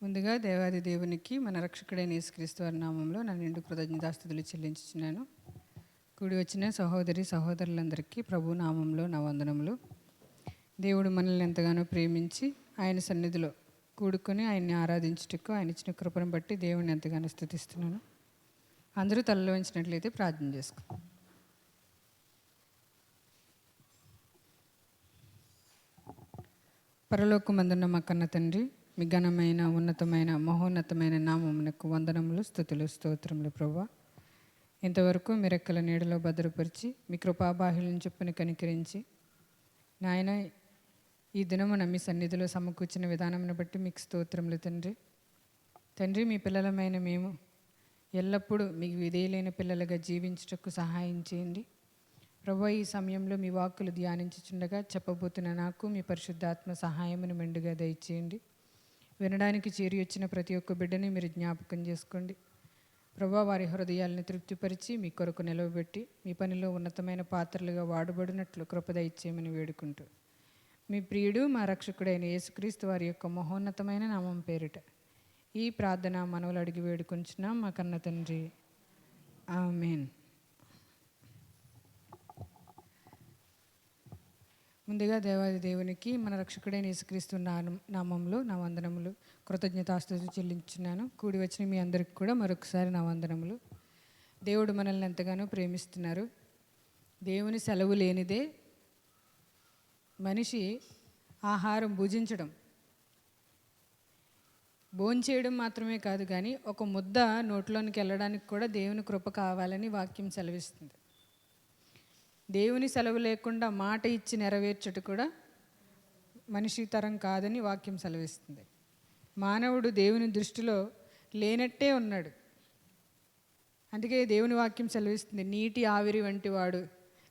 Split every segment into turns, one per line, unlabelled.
ముందుగా దేవాది దేవునికి మన రక్షకుడైన యేసుక్రీస్తు వారి నామంలో నా నిండు కృతజ్ఞతాస్తుతులు చెల్లించుచున్నాను. కూడి వచ్చిన సహోదరి సహోదరులందరికీ ప్రభు నామంలో నా వందనములు. దేవుడు మనల్ని ఎంతగానో ప్రేమించి ఆయన సన్నిధిలో కూడుకొని ఆయన్ని ఆరాధించుటకు ఆయన ఇచ్చిన కృపను బట్టి దేవుడిని ఎంతగానో స్తుతిస్తున్నాను. అందరూ తలలో ఉంచినట్లయితే ప్రార్థన చేసుకో. పరలోకమందున్న మా కన్న తండ్రి, మీ ఘనమైన ఉన్నతమైన మహోన్నతమైన నామమునకు వందనములు, స్తుతులు, స్తోత్రములు. ప్రభువా, ఇంతవరకు మీ రెక్కల నీడలో భద్రపరిచి మీ కృపాబాహుల్యం చొప్పున కనికరించి నాయన ఈ దినమున మీ సన్నిధిలో సమకూర్చిన విధానమును బట్టి మీకు స్తోత్రములు తండ్రి. మీ పిల్లలమైన మేము ఎల్లప్పుడూ మీకు విధేయులైన పిల్లలుగా జీవించుటకు సహాయం చేయండి ప్రభువా. ఈ సమయంలో మీ వాక్కులు ధ్యానించుచుండగా చెప్పబోతున్న నాకు మీ పరిశుద్ధాత్మ సహాయమును మెండుగా దయచేయండి. వినడానికి చేరి వచ్చిన ప్రతి ఒక్క బిడ్డని మీరు జ్ఞాపకం చేసుకోండి ప్రభువా. వారి హృదయాలను తృప్తిపరిచి మీ కొరకు నిలవబెట్టి మీ పనిలో ఉన్నతమైన పాత్రలుగా వాడబడినట్లు కృప దయచేయమని వేడుకుంటూ మీ ప్రియుడు మా రక్షకుడైన యేసుక్రీస్తు వారి యొక్క మహోన్నతమైన నామం పేరిట ఈ ప్రార్థన మనవులు అడిగి వేడుకొంచున్నాం మా కన్న తండ్రి, ఆమేన్. ముందుగా దేవాది దేవునికి మన రక్షకుడైన యేసుక్రీస్తు నామంలో నా వందనములు, కృతజ్ఞతాస్తుతులు చెల్లించున్నాను. కూడి వచ్చిన మీ అందరికి కూడా మరొకసారి నా వందనములు. దేవుడు మనల్ని ఎంతగానో ప్రేమిస్తున్నారు. దేవుని సెలవు లేనిదే మనిషి ఆహారం భుజించడం, భోంచేయడం మాత్రమే కాదు, కానీ ఒక ముద్ద నోట్లోనికి వెళ్ళడానికి కూడా దేవుని కృప కావాలని వాక్యం సెలవిస్తుంది. దేవుని సెలవు లేకుండా మాట ఇచ్చి నెరవేర్చుట కూడా మనిషి తరం కాదని వాక్యం సెలవిస్తుంది. మానవుడు దేవుని దృష్టిలో లేనట్టే ఉన్నాడు. అందుకే దేవుని వాక్యం సెలవిస్తుంది, నీటి ఆవిరి వంటివాడు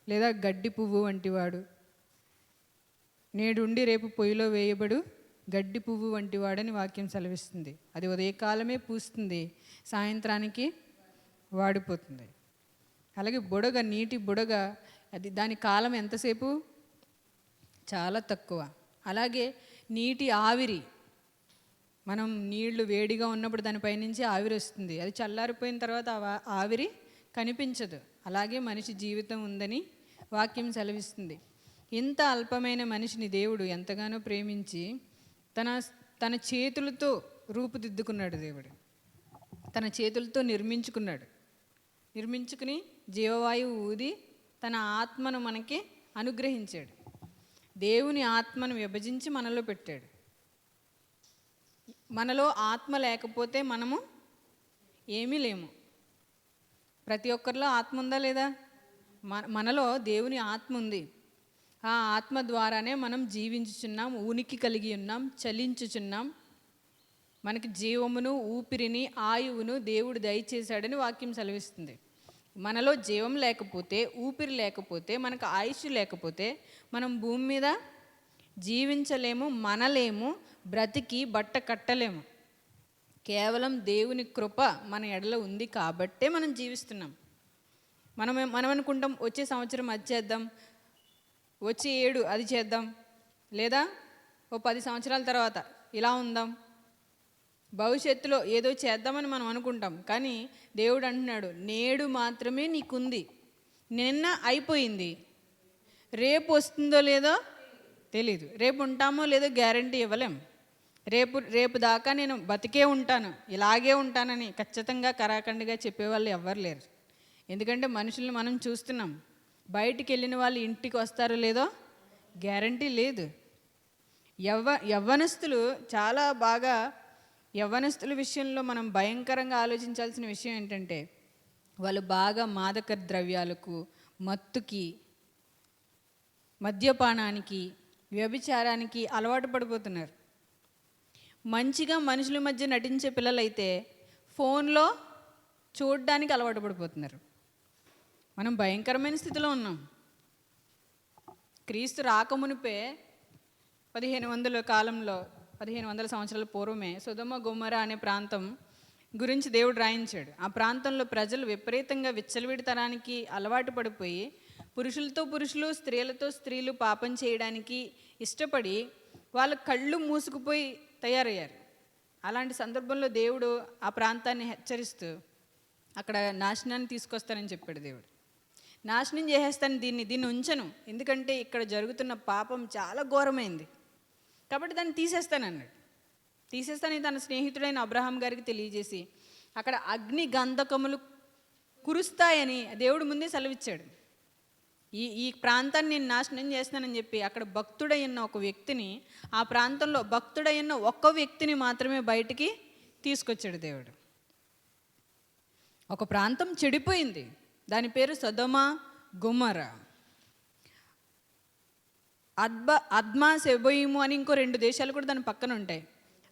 లేదా గడ్డి పువ్వు వంటివాడు, నేడుండి రేపు పొయ్యిలో వేయబడు గడ్డి పువ్వు వంటివాడని వాక్యం సెలవిస్తుంది. అది ఉదయకాలమే పూస్తుంది, సాయంత్రానికి వాడిపోతుంది. అలాగే బుడగ, నీటి బుడగ, అది దాని కాలం ఎంతసేపు? చాలా తక్కువ. అలాగే నీటి ఆవిరి, మనం నీళ్లు వేడిగా ఉన్నప్పుడు దానిపైనుంచి ఆవిరి వస్తుంది, అది చల్లారిపోయిన తర్వాత ఆవిరి కనిపించదు. అలాగే మనిషి జీవితం ఉందని వాక్యం సెలవిస్తుంది. ఇంత అల్పమైన మనిషిని దేవుడు ఎంతగానో ప్రేమించి తన చేతులతో రూపుదిద్దుకున్నాడు. దేవుడు తన చేతులతో నిర్మించుకుని జీవవాయువు ఊది తన ఆత్మను మనకి అనుగ్రహించాడు. దేవుని ఆత్మను విభజించి మనలో పెట్టాడు. మనలో ఆత్మ లేకపోతే మనము ఏమీ లేము. ప్రతి ఒక్కరిలో ఆత్మ ఉందా లేదా? మనలో దేవుని ఆత్మ ఉంది. ఆ ఆత్మ ద్వారానే మనం జీవించుచున్నాం, ఉనికి కలిగి ఉన్నాం, చలించుచున్నాం. మనకి జీవమును, ఊపిరిని, ఆయువును దేవుడు దయచేశాడని వాక్యం సెలవిస్తుంది. మనలో జీవం లేకపోతే, ఊపిరి లేకపోతే, మనకు ఆయుష్ లేకపోతే మనం భూమి మీద జీవించలేము, మనలేము, బ్రతికి బట్ట కట్టలేము. కేవలం దేవుని కృప మన ఎడల ఉంది కాబట్టే మనం జీవిస్తున్నాం. మనం అనుకుంటాం, వచ్చే సంవత్సరం అది చేద్దాం, వచ్చే ఏడు అది చేద్దాం, లేదా ఓ 10 సంవత్సరాల తర్వాత ఇలా ఉందాం, భవిష్యత్తులో ఏదో చేద్దామని మనం అనుకుంటాం. కానీ దేవుడు అంటున్నాడు, నేడు మాత్రమే నీకుంది, నిన్న అయిపోయింది, రేపు వస్తుందో లేదో తెలీదు, రేపు ఉంటామో లేదో గ్యారంటీ ఇవ్వలేం. రేపు దాకా నేను బతికే ఉంటాను, ఇలాగే ఉంటానని ఖచ్చితంగా కరాఖండిగా చెప్పేవాళ్ళు ఎవ్వరు లేరు. ఎందుకంటే మనుషుల్ని మనం చూస్తున్నాం. బయటికి వెళ్ళిన వాళ్ళు ఇంటికి వస్తారో లేదో గ్యారంటీ లేదు. యవ్వనస్తులు చాలా బాగా, యవ్వనస్తుల విషయంలో మనం భయంకరంగా ఆలోచించాల్సిన విషయం ఏంటంటే, వాళ్ళు బాగా మాదక ద్రవ్యాలకు, మత్తుకి, మద్యపానానికి, వ్యభిచారానికి అలవాటు పడిపోతున్నారు. మంచిగా మనుషుల మధ్య నటించే పిల్లలైతే ఫోన్లో చూడడానికి అలవాటు పడిపోతున్నారు. మనం భయంకరమైన స్థితిలో ఉన్నాం. క్రీస్తు రాకమునిపే 1500 కాలంలో, 1500 సంవత్సరాల పూర్వమే సొదొమ గొమొర్రా అనే ప్రాంతం గురించి దేవుడు రాయించాడు. ఆ ప్రాంతంలో ప్రజలు విపరీతంగా విచ్చలవిడితనానికి అలవాటు పడిపోయి పురుషులతో పురుషులు, స్త్రీలతో స్త్రీలు పాపం చేయడానికి ఇష్టపడి వాళ్ళ కళ్ళు మూసుకుపోయి తయారయ్యారు. అలాంటి సందర్భంలో దేవుడు ఆ ప్రాంతాన్ని హెచ్చరిస్తూ అక్కడ నాశనాన్ని తీసుకొస్తానని చెప్పాడు దేవుడు. నాశనం చేసేస్తాను, దీన్ని ఉంచను, ఎందుకంటే ఇక్కడ జరుగుతున్న పాపం చాలా ఘోరమైంది కాబట్టి దాన్ని తీసేస్తానన్నాడు. తీసేస్తానని తన స్నేహితుడైన అబ్రహాం గారికి తెలియజేసి అక్కడ అగ్ని గంధకములు కురుస్తాయని దేవుడు ముందే సెలవిచ్చాడు. ఈ ప్రాంతాన్ని నేను నాశనం చేస్తానని చెప్పి అక్కడ భక్తుడైన ఒక వ్యక్తిని, ఆ ప్రాంతంలో భక్తుడైన ఒక్క వ్యక్తిని మాత్రమే బయటికి తీసుకొచ్చాడు దేవుడు. ఒక ప్రాంతం చెడిపోయింది, దాని పేరు సొదొమ గొమొర్రా. అద్మా సెబోయిము అని ఇంకో 2 దేశాలు కూడా దాని పక్కన ఉంటాయి.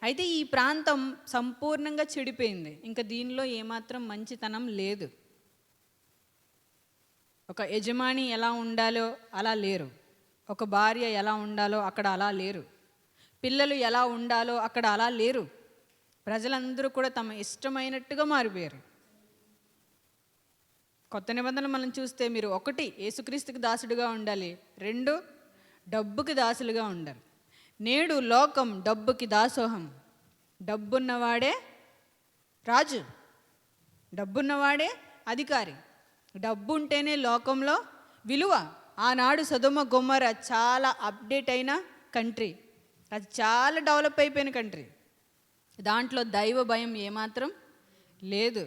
అయితే ఈ ప్రాంతం సంపూర్ణంగా చెడిపోయింది, ఇంకా దీనిలో ఏమాత్రం మంచితనం లేదు. ఒక యజమాని ఎలా ఉండాలో అలా లేరు, ఒక భార్య ఎలా ఉండాలో అక్కడ అలా లేరు, పిల్లలు ఎలా ఉండాలో అక్కడ అలా లేరు. ప్రజలందరూ కూడా తమ ఇష్టమైనట్టుగా మారిపోయారు. కొత్త నిబంధనలు మనం చూస్తే మీరు 1 యేసుక్రీస్తుకి దాసుడుగా ఉండాలి, 2 డబ్బుకి దాసులుగా ఉండాలి. నేడు లోకం డబ్బుకి దాసోహం. డబ్బున్నవాడే రాజు, డబ్బున్నవాడే అధికారి, డబ్బు ఉంటేనే లోకంలో విలువ. ఆనాడు సొదొమ గొమొర్రా చాలా అప్డేట్ అయిన కంట్రీ, అది చాలా డెవలప్ అయిపోయిన కంట్రీ. దాంట్లో దైవ భయం ఏమాత్రం లేదు,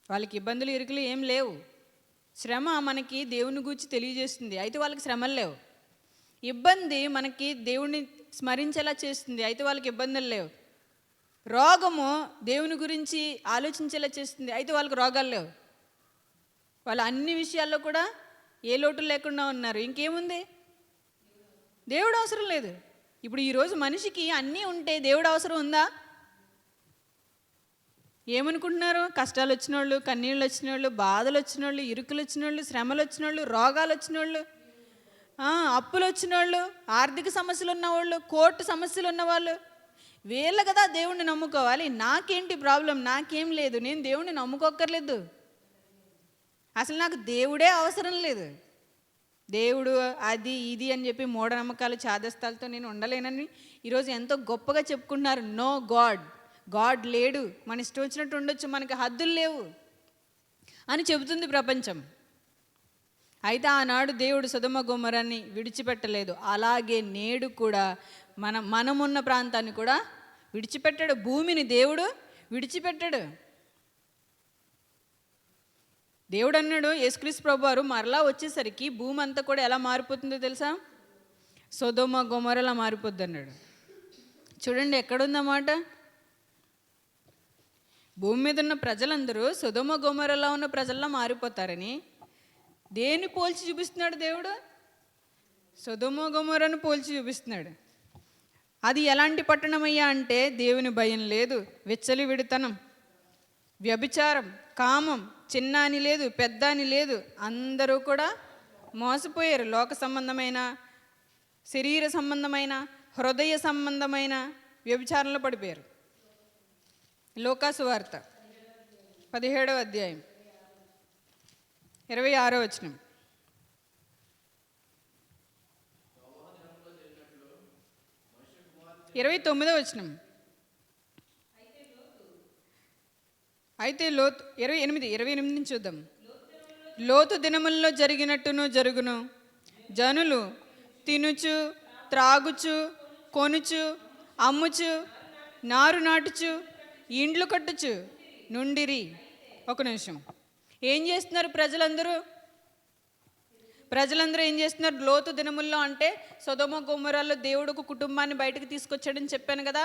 వాళ్ళకి ఇబ్బందులు ఇరుకులు ఏం లేవు. శ్రమ మనకి దేవుని గురించి తెలియజేస్తుంది, అయితే వాళ్ళకి శ్రమలు లేవు. ఇబ్బంది మనకి దేవుణ్ణి స్మరించేలా చేస్తుంది, అయితే వాళ్ళకి ఇబ్బందులు లేవు. రోగము దేవుని గురించి ఆలోచించేలా చేస్తుంది, అయితే వాళ్ళకి రోగాలు లేవు. వాళ్ళు అన్ని విషయాల్లో కూడా ఏ లోటు లేకుండా ఉన్నారు. ఇంకేముంది, దేవుడు అవసరం లేదు. ఇప్పుడు ఈరోజు మనిషికి అన్నీ ఉంటే దేవుడు అవసరం ఉందా? ఏమనుకుంటున్నారు? కష్టాలు వచ్చిన వాళ్ళు, కన్నీళ్ళు వచ్చిన వాళ్ళు, బాధలు వచ్చిన వాళ్ళు, ఇరుకులు వచ్చిన వాళ్ళు, శ్రమలు వచ్చిన వాళ్ళు, రోగాలు వచ్చిన వాళ్ళు, అప్పులు వచ్చిన వాళ్ళు, ఆర్థిక సమస్యలు ఉన్నవాళ్ళు, కోర్టు సమస్యలు ఉన్నవాళ్ళు, వీళ్ళ కదా దేవుణ్ణి నమ్ముకోవాలి. నాకేంటి ప్రాబ్లం? నాకేం లేదు, నేను దేవుణ్ణి నమ్ముకోక్కర్లేదు, అసలు నాకు దేవుడే అవసరం లేదు. దేవుడు అది ఇది అని చెప్పి మూఢనమ్మకాలు చాదస్తాలతో నేను ఉండలేనని ఈరోజు ఎంతో గొప్పగా చెప్పుకుంటున్నారు. నో గాడ్ లేడు, మన ఇష్టం వచ్చినట్టు ఉండొచ్చు, మనకి హద్దులు లేవు అని చెబుతుంది ప్రపంచం. అయితే ఆనాడు దేవుడు సొదొమ గొమొర్రాని విడిచిపెట్టలేదు, అలాగే నేడు కూడా మనమున్న ప్రాంతాన్ని కూడా విడిచిపెట్టాడు. భూమిని దేవుడు విడిచిపెట్టాడు. దేవుడు అన్నాడు, యేసుక్రీస్తు ప్రభువారు మరలా వచ్చేసరికి భూమి అంతా కూడా ఎలా మారిపోతుందో తెలుసా? సొదొమ గొమొర్రాలా మారిపోద్ది అన్నాడు. చూడండి ఎక్కడుందన్నమాట. భూమి మీద ఉన్న ప్రజలందరూ సొదొమ గొమొర్రాలో ఉన్న ప్రజల్లా మారిపోతారని దేన్ని పోల్చి చూపిస్తున్నాడు దేవుడు? సొదొమ గొమొర్రాను పోల్చి చూపిస్తున్నాడు. అది ఎలాంటి పట్టణమయ్యా అంటే దేవుని భయం లేదు, విచ్చలవిడితనం, వ్యభిచారం, కామం, చిన్న అని లేదు, పెద్ద అని లేదు, అందరూ కూడా మోసపోయారు. లోక సంబంధమైన, శరీర సంబంధమైన, హృదయ సంబంధమైన వ్యభిచారంలో పడిపోయారు. లూకాసు వార్త 17వ అధ్యాయం 26వ వచనం. ఇరవై 29వ వచనం. అయితే లోతు 28 నుంచి చూద్దాం. లోతు దినముల్లో జరిగినట్టును జరుగును. జనులు తినుచు, త్రాగుచు, కొనుచు, అమ్ముచు, నారు నాటుచు, ఇండ్లు కట్టుచు నుండిరి. ఒక నిమిషం. ఏం చేస్తున్నారు ప్రజలందరూ ఏం చేస్తున్నారు? లోతు దినముల్లో అంటే సొదొమ గొమొర్రాలో దేవుడు ఒక కుటుంబాన్ని బయటకు తీసుకొచ్చాడని చెప్పాను కదా,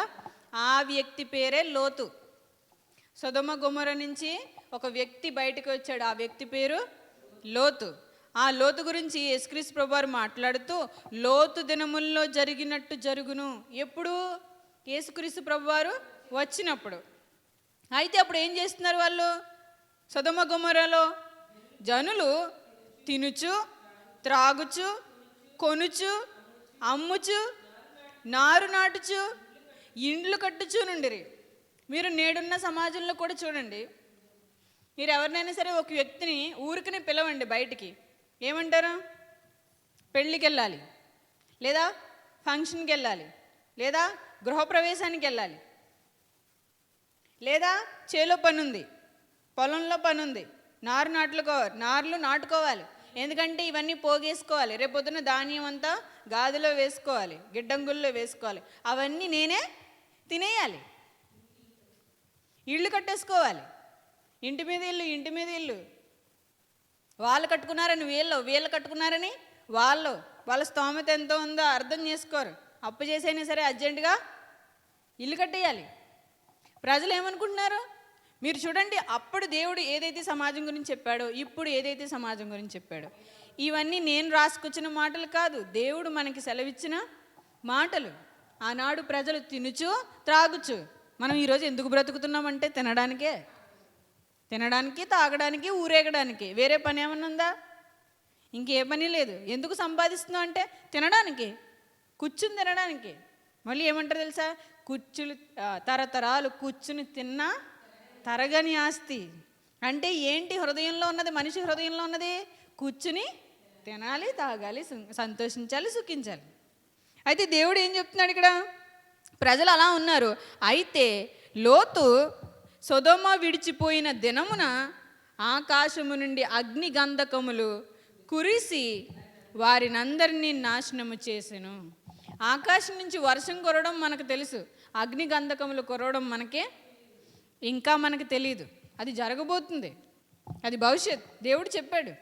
ఆ వ్యక్తి పేరే లోతు. సొదొమ గొమొర్రా నుంచి ఒక వ్యక్తి బయటకు వచ్చాడు, ఆ వ్యక్తి పేరు లోతు. ఆ లోతు గురించి యేసుక్రీస్తు ప్రభువారు మాట్లాడుతూ లోతు దినముల్లో జరిగినట్టు జరుగును. ఎప్పుడు? యేసుక్రీస్తు ప్రభువారు వచ్చినప్పుడు. అయితే అప్పుడు ఏం చేస్తున్నారు వాళ్ళు? సొదొమ గొమొర్రాలో జనులు తినుచు, త్రాగుచు, కొనుచు, అమ్ముచు, నారు నాటుచు, ఇండ్లు కట్టుచు నుండిరి. మీరు నేడున్న సమాజంలో కూడా చూడండి, మీరు ఎవరినైనా సరే ఒక వ్యక్తిని ఊరికనే పిలవండి బయటికి, ఏమంటారు? పెళ్ళికి వెళ్ళాలి, లేదా ఫంక్షన్కి వెళ్ళాలి, లేదా గృహప్రవేశానికి వెళ్ళాలి, లేదా చేలో పని ఉంది, పొలంలో పని ఉంది, నార్లు నాటుకోవాలి. ఎందుకంటే ఇవన్నీ పోగేసుకోవాలి, రేపొద్దున ధాన్యం అంతా గాదిలో వేసుకోవాలి, గిడ్డంగుల్లో వేసుకోవాలి, అవన్నీ నేనే తినేయాలి. ఇళ్ళు కట్టేసుకోవాలి, ఇంటి మీద ఇల్లు, వాళ్ళు కట్టుకున్నారని వీళ్ళు కట్టుకున్నారని వాళ్ళ స్తోమత ఎంతో ఉందో అర్థం చేసుకోరు. అప్పు చేసైనా సరే అర్జెంటుగా ఇల్లు కట్టేయాలి. ప్రజలు ఏమనుకుంటున్నారు? మీరు చూడండి, అప్పుడు దేవుడు ఏదైతే సమాజం గురించి చెప్పాడో, ఇప్పుడు ఏదైతే సమాజం గురించి చెప్పాడో, ఇవన్నీ నేను రాసుకొచ్చిన మాటలు కాదు, దేవుడు మనకి సెలవిచ్చిన మాటలు. ఆనాడు ప్రజలు తినుచు త్రాగుచు. మనం ఈరోజు ఎందుకు బ్రతుకుతున్నామంటే తినడానికి, తాగడానికి, ఊరేగడానికి. వేరే పని ఏమన్నా ఉందా? ఇంకే పని లేదు. ఎందుకు సంపాదిస్తున్నాం అంటే తినడానికి, కూర్చుని తినడానికి. మళ్ళీ ఏమంటారు తెలుసా? తరతరాలు కూర్చుని తిన్నా తరగని ఆస్తి. అంటే ఏంటి హృదయంలో ఉన్నది? మనిషి హృదయంలో ఉన్నది కూర్చుని తినాలి, తాగాలి, సంతోషించాలి, సుఖించాలి. అయితే దేవుడు ఏం చెప్తున్నాడు ఇక్కడ? ప్రజలు అలా ఉన్నారు. అయితే లోతు సొదొమ విడిచిపోయిన దినమున ఆకాశము నుండి అగ్ని గంధకములు కురిసి వారినందరినీ నాశనము చేసెను. ఆకాశం నుంచి వర్షం కురవడం మనకు తెలుసు, అగ్ని గంధకములు కురవడం మనకు తెలియదు. అది జరగబోతుంది, అది భవిష్యత్. దేవుడు చెప్పాడు.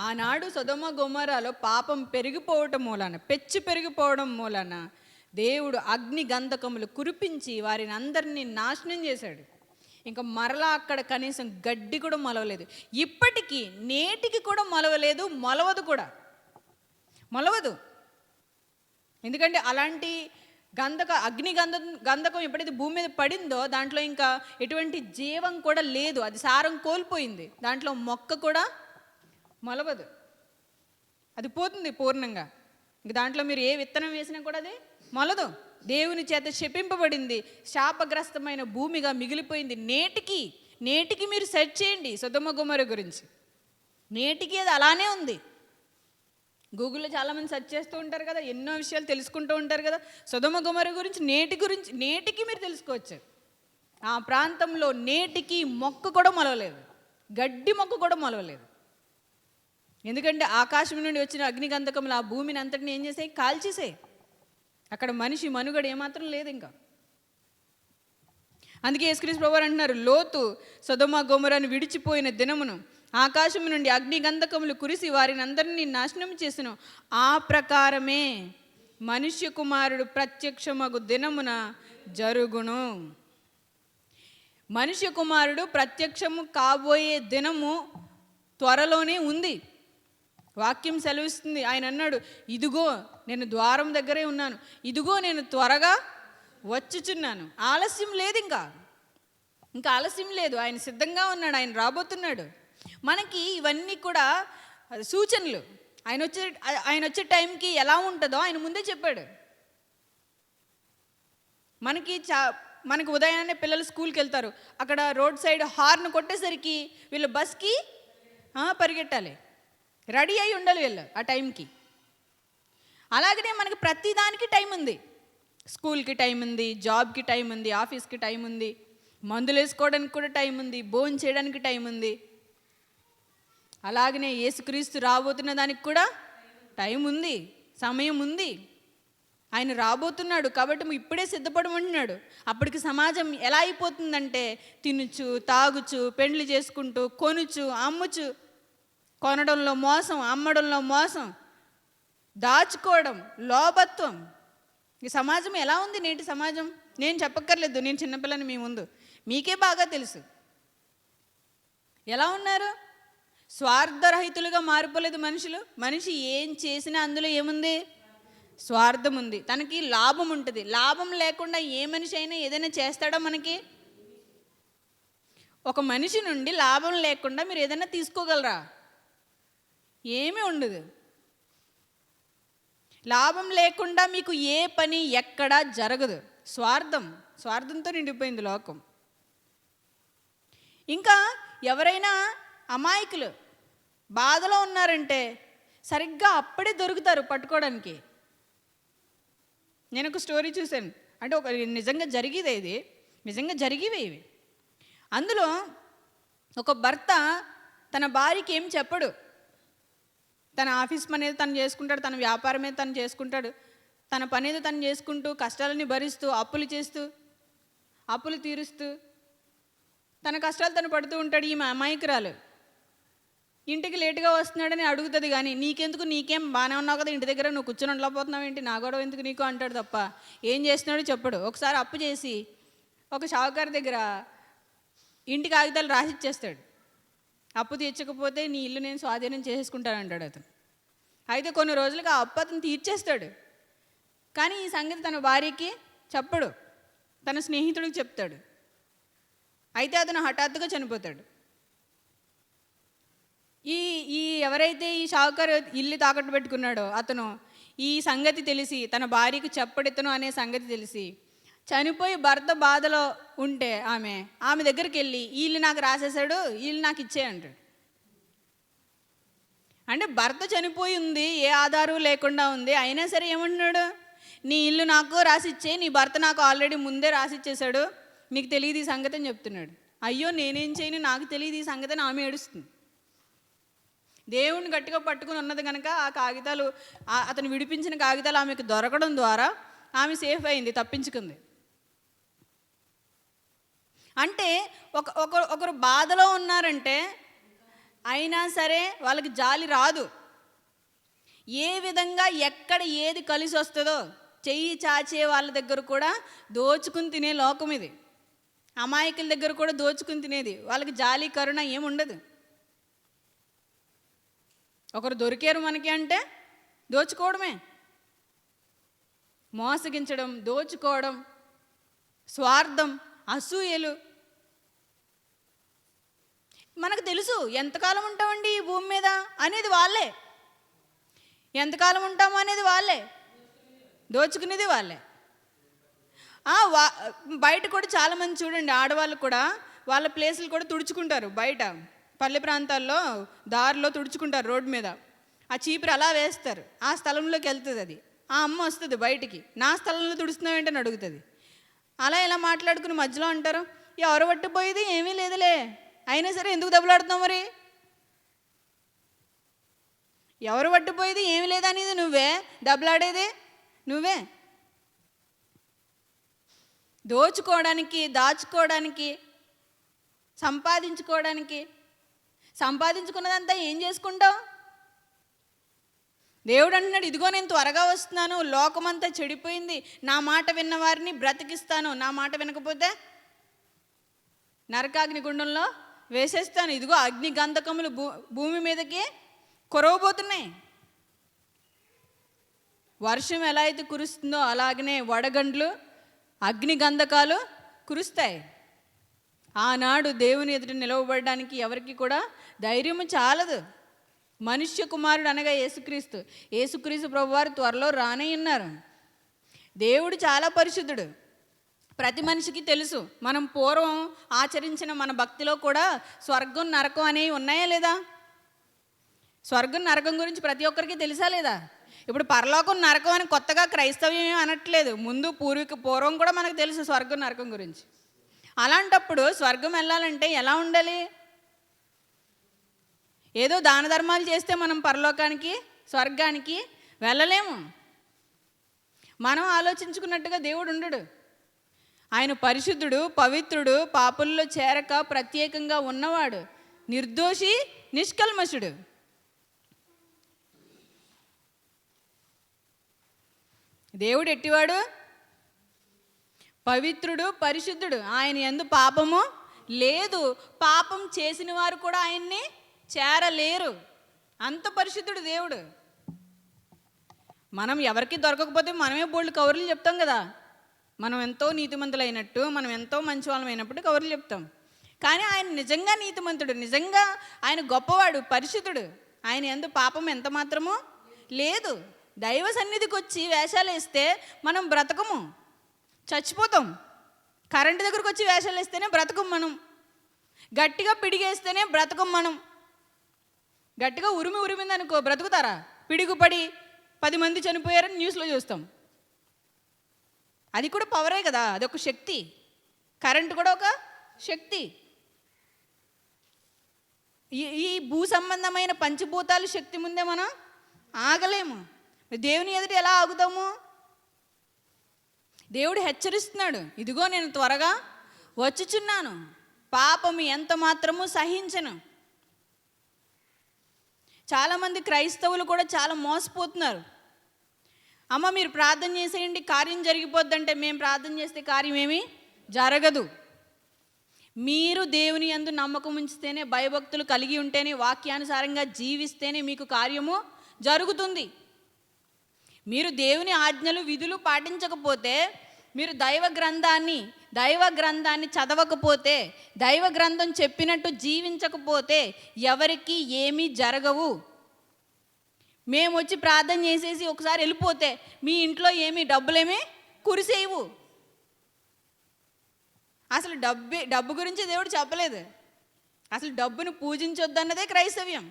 ఆనాడు సొదొమ గొమొర్రాలో పాపం పెరిగిపోవటం మూలాన, పెరిగిపోవడం మూలాన దేవుడు అగ్ని గంధకములు కురిపించి వారిని అందరినీ నాశనం చేశాడు. ఇంకా మరలా అక్కడ కనీసం గడ్డి కూడా మొలవలేదు. ఇప్పటికీ నేటికి కూడా మొలవలేదు, మొలవదు. ఎందుకంటే అలాంటి గంధకం ఎప్పుడైతే భూమి మీద పడిందో దాంట్లో ఇంకా ఎటువంటి జీవం కూడా లేదు, అది సారం కోల్పోయింది. దాంట్లో మొక్క కూడా మొలవదు, అది పోతుంది పూర్ణంగా. ఇంక దాంట్లో మీరు ఏ విత్తనం వేసినా కూడా అది మొలదు. దేవుని చేత శపింపబడింది, శాపగ్రస్తమైన భూమిగా మిగిలిపోయింది. నేటికి మీరు సెర్చ్ చేయండి సొదొమ గొమొర్రా గురించి, నేటికి అది అలానే ఉంది. గూగుల్లో చాలామంది సెర్చ్ చేస్తూ ఉంటారు కదా, ఎన్నో విషయాలు తెలుసుకుంటూ ఉంటారు కదా. సొదొమ గొమొర్రా గురించి నేటికి మీరు తెలుసుకోవచ్చు. ఆ ప్రాంతంలో నేటికి మొక్క కూడా మొలవలేదు, గడ్డి మొక్క కూడా మొలవలేదు. ఎందుకంటే ఆకాశం నుండి వచ్చిన అగ్నిగంధకములు ఆ భూమిని అంతటిని ఏం చేసాయి? కాల్చేసాయి. అక్కడ మనిషి మనుగడ ఏమాత్రం లేదు ఇంకా. అందుకే యేసుక్రీస్తు ప్రభువారు అంటున్నారు, లోతు సొదొమ గొమొర్రాను విడిచిపోయిన దినమును ఆకాశం నుండి అగ్ని గంధకములు కురిసి వారిని అందరినీ నాశనం చేసెను. ఆ ప్రకారమే మనుష్య కుమారుడు ప్రత్యక్షమగు దినమున జరుగును. మనుష్య కుమారుడు ప్రత్యక్షము కాబోయే దినము త్వరలోనే ఉంది. వాక్యం సెలవిస్తుంది. ఆయన అన్నాడు, ఇదిగో నేను ద్వారం దగ్గరే ఉన్నాను, ఇదిగో నేను త్వరగా వచ్చుచున్నాను. ఆలస్యం లేదు, ఇంకా ఆలస్యం లేదు. ఆయన సిద్ధంగా ఉన్నాడు, ఆయన రాబోతున్నాడు. మనకి ఇవన్నీ కూడా సూచనలు. ఆయన వచ్చే టైంకి ఎలా ఉంటుందో ఆయన ముందే చెప్పాడు. మనకి ఉదయాన్నే పిల్లలు స్కూల్కి వెళ్తారు, అక్కడ రోడ్ సైడ్ హార్న్ కొట్టేసరికి వీళ్ళు బస్కి పరిగెట్టాలి, రెడీ అయి ఉండాలి వీళ్ళు ఆ టైంకి. అలాగనే మనకి ప్రతిదానికి టైం ఉంది. స్కూల్కి టైం ఉంది, జాబ్కి టైం ఉంది, ఆఫీస్కి టైం ఉంది, మందులు వేసుకోవడానికి కూడా టైం ఉంది, భోజనం చేయడానికి టైం ఉంది. అలాగనే యేసుక్రీస్తు రాబోతున్న దానికి కూడా టైం ఉంది, సమయం ఉంది. ఆయన రాబోతున్నాడు కాబట్టి ఇప్పుడే సిద్ధపడమంటున్నాడు. అప్పటికి సమాజం ఎలా అయిపోతుందంటే తినుచు, తాగుచు, పెండ్లి చేసుకుంటూ, కొనుచు, అమ్ముచు, కొనడంలో మోసం, అమ్మడంలో మోసం, దాచుకోవడం, లోభత్వం. ఈ సమాజం ఎలా ఉంది నేటి సమాజం? నేను చెప్పక్కర్లేదు, నేను చిన్నపిల్లని మీ ముందు, మీకే బాగా తెలుసు. ఎలా ఉన్నారు? స్వార్థరహితులుగా మారిపోలేదు మనుషులు. మనిషి ఏం చేసినా అందులో ఏముంది? స్వార్థం ఉంది. తనకి లాభం ఉంటుంది. లాభం లేకుండా ఏ మనిషి అయినా ఏదైనా చేస్తాడా? మనకి ఒక మనిషి నుండి లాభం లేకుండా మీరు ఏదైనా తీసుకోగలరా? ఏమీ ఉండదు. లాభం లేకుండా మీకు ఏ పని ఎక్కడా జరగదు. స్వార్థంతో నిండిపోయింది లోకం. ఇంకా ఎవరైనా అమాయకులు బాధలో ఉన్నారంటే సరిగ్గా అప్పుడే దొరుకుతారు పట్టుకోవడానికి. నేను ఒక స్టోరీ చూశాను, అంటే ఒక నిజంగా జరిగేదే ఇది. నిజంగా జరిగేవి ఇవి. అందులో ఒక భర్త తన భార్యకి ఏం చెప్పడు. తన ఆఫీస్ పని ఏదో తను చేసుకుంటాడు, తన వ్యాపారం ఏదో తను చేసుకుంటాడు, తన పని ఏదో తను చేసుకుంటూ కష్టాలని భరిస్తూ అప్పులు చేస్తూ అప్పులు తీరుస్తూ తన కష్టాలు తను పడుతూ ఉంటాడు. ఈమె అమాయకురాలు ఇంటికి లేటుగా వస్తున్నాడని అడుగుతుంది, కానీ నీకెందుకు, నీకేం బాగానే ఉన్నావు కదా ఇంటి దగ్గర, నువ్వు కూర్చొని ఉండలేకపోతున్నావు ఏంటి, నా గొడవ ఎందుకు నీకు అంటాడు తప్ప ఏం చేస్తున్నాడో చెప్పడు. ఒకసారి అప్పు చేసి ఒక షావుకారు దగ్గర ఇంటి కాగితాలు రాసిచ్చేస్తాడు. అప్పు తీర్చకపోతే నీ ఇల్లు నేను స్వాధీనం చేసుకుంటానంటాడు అతను. అయితే కొన్ని రోజులకు ఆ అప్పు అతను తీర్చేస్తాడు. కానీ ఈ సంగతి తన భార్యకి చెప్పడు, తన స్నేహితుడికి చెప్తాడు. అయితే అతను హఠాత్తుగా చనిపోతాడు. ఈ ఎవరైతే ఈ షావుకారు ఇల్లు తాకట్టు పెట్టుకున్నాడో అతను ఈ సంగతి తెలిసి తన భార్యకు చెప్పడితను అనే సంగతి తెలిసి చనిపోయి భర్త బాధలో ఉంటే ఆమె దగ్గరికి వెళ్ళి ఈ ఇల్లు నాకు రాసేసాడు, ఈ ఇల్లు నాకు ఇచ్చే అంటాడు. అంటే భర్త చనిపోయి ఉంది, ఏ ఆధారం లేకుండా ఉంది, అయినా సరే ఏమంటున్నాడు, నీ ఇల్లు నాకు రాసిచ్చే, నీ భర్త నాకు ఆల్రెడీ ముందే రాసిచ్చేశాడు, నీకు తెలియదు ఈ సంగతి అని చెప్తున్నాడు. అయ్యో నేనేం చేయను, నాకు తెలియదు ఈ సంగతి అని ఆమె ఏడుస్తుంది. దేవుణ్ణి గట్టిగా పట్టుకుని ఉన్నది కనుక ఆ కాగితాలు, అతను విడిపించిన కాగితాలు ఆమెకు దొరకడం ద్వారా ఆమె సేఫ్ అయింది, తప్పించుకుంది. అంటే ఒకరు బాధలో ఉన్నారంటే అయినా సరే వాళ్ళకి జాలి రాదు. ఏ విధంగా ఎక్కడ ఏది కలిసి వస్తుందో చెయ్యి చాచే వాళ్ళ దగ్గర కూడా దోచుకుని తినే లోకం ఇది. అమాయకుల దగ్గర కూడా దోచుకుని తినేది. వాళ్ళకి జాలి కరుణ ఏముండదు. ఒకరు దొరికారు మనకి అంటే దోచుకోవడమే, మోసగించడం, దోచుకోవడం, స్వార్థం, అసూయలు. మనకు తెలుసు ఎంతకాలం ఉంటామండి ఈ భూమి మీద అనేది వాళ్ళే, ఎంతకాలం ఉంటాము అనేది వాళ్ళే, దోచుకునేది వాళ్ళే. బయట కూడా చాలామంది చూడండి, ఆడవాళ్ళు కూడా వాళ్ళ ప్లేసులు కూడా తుడుచుకుంటారు. బయట పల్లె ప్రాంతాల్లో దారిలో తుడుచుకుంటారు, రోడ్డు మీద ఆ చీపురు అలా వేస్తారు, ఆ స్థలంలోకి వెళ్తుంది. అది ఆ అమ్మ వస్తుంది బయటికి, నా స్థలంలో తుడుస్తున్నావేంటని అడుగుతుంది. అలా ఇలా మాట్లాడుకుని మధ్యలో అంటారు, ఎవరు పట్టిపోయేది ఏమీ లేదులే, అయినా సరే ఎందుకు దెబ్బలాడుతున్నావు, మరి ఎవరు పట్టిపోయేది ఏమీ లేదనేది నువ్వే, దెబ్బలాడేది నువ్వే. దోచుకోవడానికి, దాచుకోవడానికి, సంపాదించుకోవడానికి, సంపాదించుకున్నదంతా ఏం చేసుకుంటావు? దేవుడు అంటున్నాడు, ఇదిగో నేను త్వరగా వస్తున్నాను, లోకమంతా చెడిపోయింది, నా మాట విన్న వారిని బ్రతికిస్తాను, నా మాట వినకపోతే నరకాగ్ని గుండంలో వేసేస్తాను. ఇదిగో అగ్ని గంధకములు భూమి మీదకి కురవబోతున్నాయి. వర్షం ఎలా అయితే కురుస్తుందో అలాగనే వడగండ్లు, అగ్ని గంధకాలు కురుస్తాయి. ఆనాడు దేవుని ఎదుట నిలవబడడానికి ఎవరికి కూడా ధైర్యము చాలదు. మనుష్య కుమారుడు అనగా యేసుక్రీస్తు ప్రభువారు త్వరలో రానే ఉన్నారు. దేవుడు చాలా పరిశుద్ధుడు, ప్రతి మనిషికి తెలుసు. మనం పూర్వం ఆచరించిన మన భక్తిలో కూడా స్వర్గం నరకం అనేవి ఉన్నాయా లేదా? స్వర్గం నరకం గురించి ప్రతి ఒక్కరికి తెలుసా లేదా? ఇప్పుడు పరలోకం నరకం అని కొత్తగా క్రైస్తవ్యం ఏమీ అనట్లేదు. ముందు పూర్వం కూడా మనకు తెలుసు స్వర్గం నరకం గురించి. అలాంటప్పుడు స్వర్గం వెళ్ళాలంటే ఎలా ఉండాలి? ఏదో దాన ధర్మాలు చేస్తే మనం పరలోకానికి, స్వర్గానికి వెళ్ళలేము. మనం ఆలోచించుకున్నట్టుగా దేవుడు ఉండడు. ఆయన పరిశుద్ధుడు, పవిత్రుడు, పాపుల్లో చేరక ప్రత్యేకంగా ఉన్నవాడు, నిర్దోషి, నిష్కల్మషుడు. దేవుడు ఎట్టివాడు? పవిత్రుడు, పరిశుద్ధుడు. ఆయన యందు పాపము లేదు. పాపం చేసిన వారు కూడా ఆయన్ని చేరలేరు. అంత పరిశుద్ధుడు దేవుడు. మనం ఎవరికి దొరకకపోతే మనమే బోల్డ్ కవర్లు చెప్తాం కదా. మనం ఎంతో నీతిమంతులైనట్టు, మనం ఎంతో మంచి వాళ్ళం అయినప్పుడు కవర్లు చెప్తాం. కానీ ఆయన నిజంగా నీతిమంతుడు, నిజంగా ఆయన గొప్పవాడు, పరిశుద్ధుడు. ఆయన యందు పాపం ఎంత మాత్రమూ లేదు. దైవ సన్నిధికి వచ్చి వేషాలు వేస్తే మనం బ్రతకము, చచ్చిపోతాం. కరెంటు దగ్గరకు వచ్చి వేషాలు వేస్తేనే బ్రతకం మనం. గట్టిగా పిడిగేస్తేనే బ్రతకం మనం. గట్టిగా ఉరిమింది అనుకో, బ్రతుకుతారా? పిడుగుపడి 10 మంది చనిపోయారని న్యూస్లో చూస్తాం. అది కూడా పవరే కదా, అదొక శక్తి. కరెంటు కూడా ఒక శక్తి. ఈ భూ సంబంధమైన పంచభూతాలు శక్తి ముందే మనం ఆగలేము. దేవుని ఎదుట ఎలా ఆగుతాము? దేవుడు హెచ్చరిస్తున్నాడు, ఇదిగో నేను త్వరగా వచ్చుచున్నాను, పాపము ఎంత మాత్రము సహించను. చాలామంది క్రైస్తవులు కూడా చాలా మోసపోతున్నారు. అమ్మ మీరు ప్రార్థన చేసేయండి కార్యం జరిగిపోద్దంటే, మేము ప్రార్థన చేస్తే కార్యం ఏమీ జరగదు. మీరు దేవుని యందు నమ్మకం ఉంచితేనే, భయభక్తులు కలిగి ఉంటేనే, వాక్యానుసారంగా జీవిస్తేనే మీకు కార్యము జరుగుతుంది. మీరు దేవుని ఆజ్ఞలు విధులు పాటించకపోతే, మీరు దైవ గ్రంథాన్ని చదవకపోతే, దైవ గ్రంథం చెప్పినట్టు జీవించకపోతే ఎవరికి ఏమీ జరగవు. మేము వచ్చి ప్రార్థన చేసేసి ఒకసారి వెళ్ళిపోతే మీ ఇంట్లో ఏమీ డబ్బులేమీ కురిసేవు. అసలు డబ్బు గురించి దేవుడు చెప్పలేదు. అసలు డబ్బును పూజించొద్దన్నదే క్రైస్తవ్యం.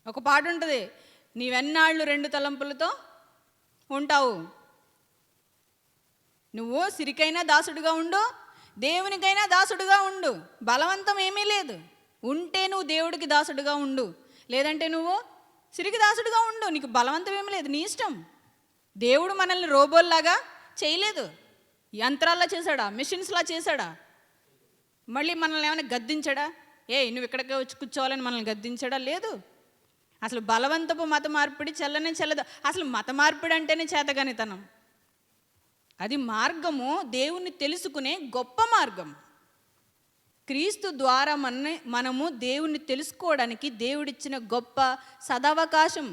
ఒక పాట ఉంటుంది, నీవెన్నాళ్ళు 2 తలంపులతో ఉంటావు, నువ్వు సిరికైనా దాసుడుగా ఉండు, దేవునికైనా దాసుడుగా ఉండు, బలవంతం ఏమీ లేదు. ఉంటే నువ్వు దేవుడికి దాసుడుగా ఉండు, లేదంటే నువ్వు సిరికి దాసుడుగా ఉండు, నీకు బలవంతం ఏమీ లేదు, నీ ఇష్టం. దేవుడు మనల్ని రోబోల్లాగా చేయలేదు, యంత్రాల్లా చేశాడా, మిషన్స్లా చేశాడా? మళ్ళీ మనల్ని ఏమైనా గద్దించాడా? నువ్వు ఇక్కడికే వచ్చి కూర్చోవాలని మనల్ని గద్దించాడా? లేదు. అసలు బలవంతపు మత మార్పిడి చెల్లనే చెల్లదు. అసలు మత మార్పిడి అంటేనే చేతగానితనం. అది మార్గము దేవుణ్ణి తెలుసుకునే గొప్ప మార్గం. క్రీస్తు ద్వారా మనము దేవుణ్ణి తెలుసుకోవడానికి దేవుడిచ్చిన గొప్ప సదవకాశం.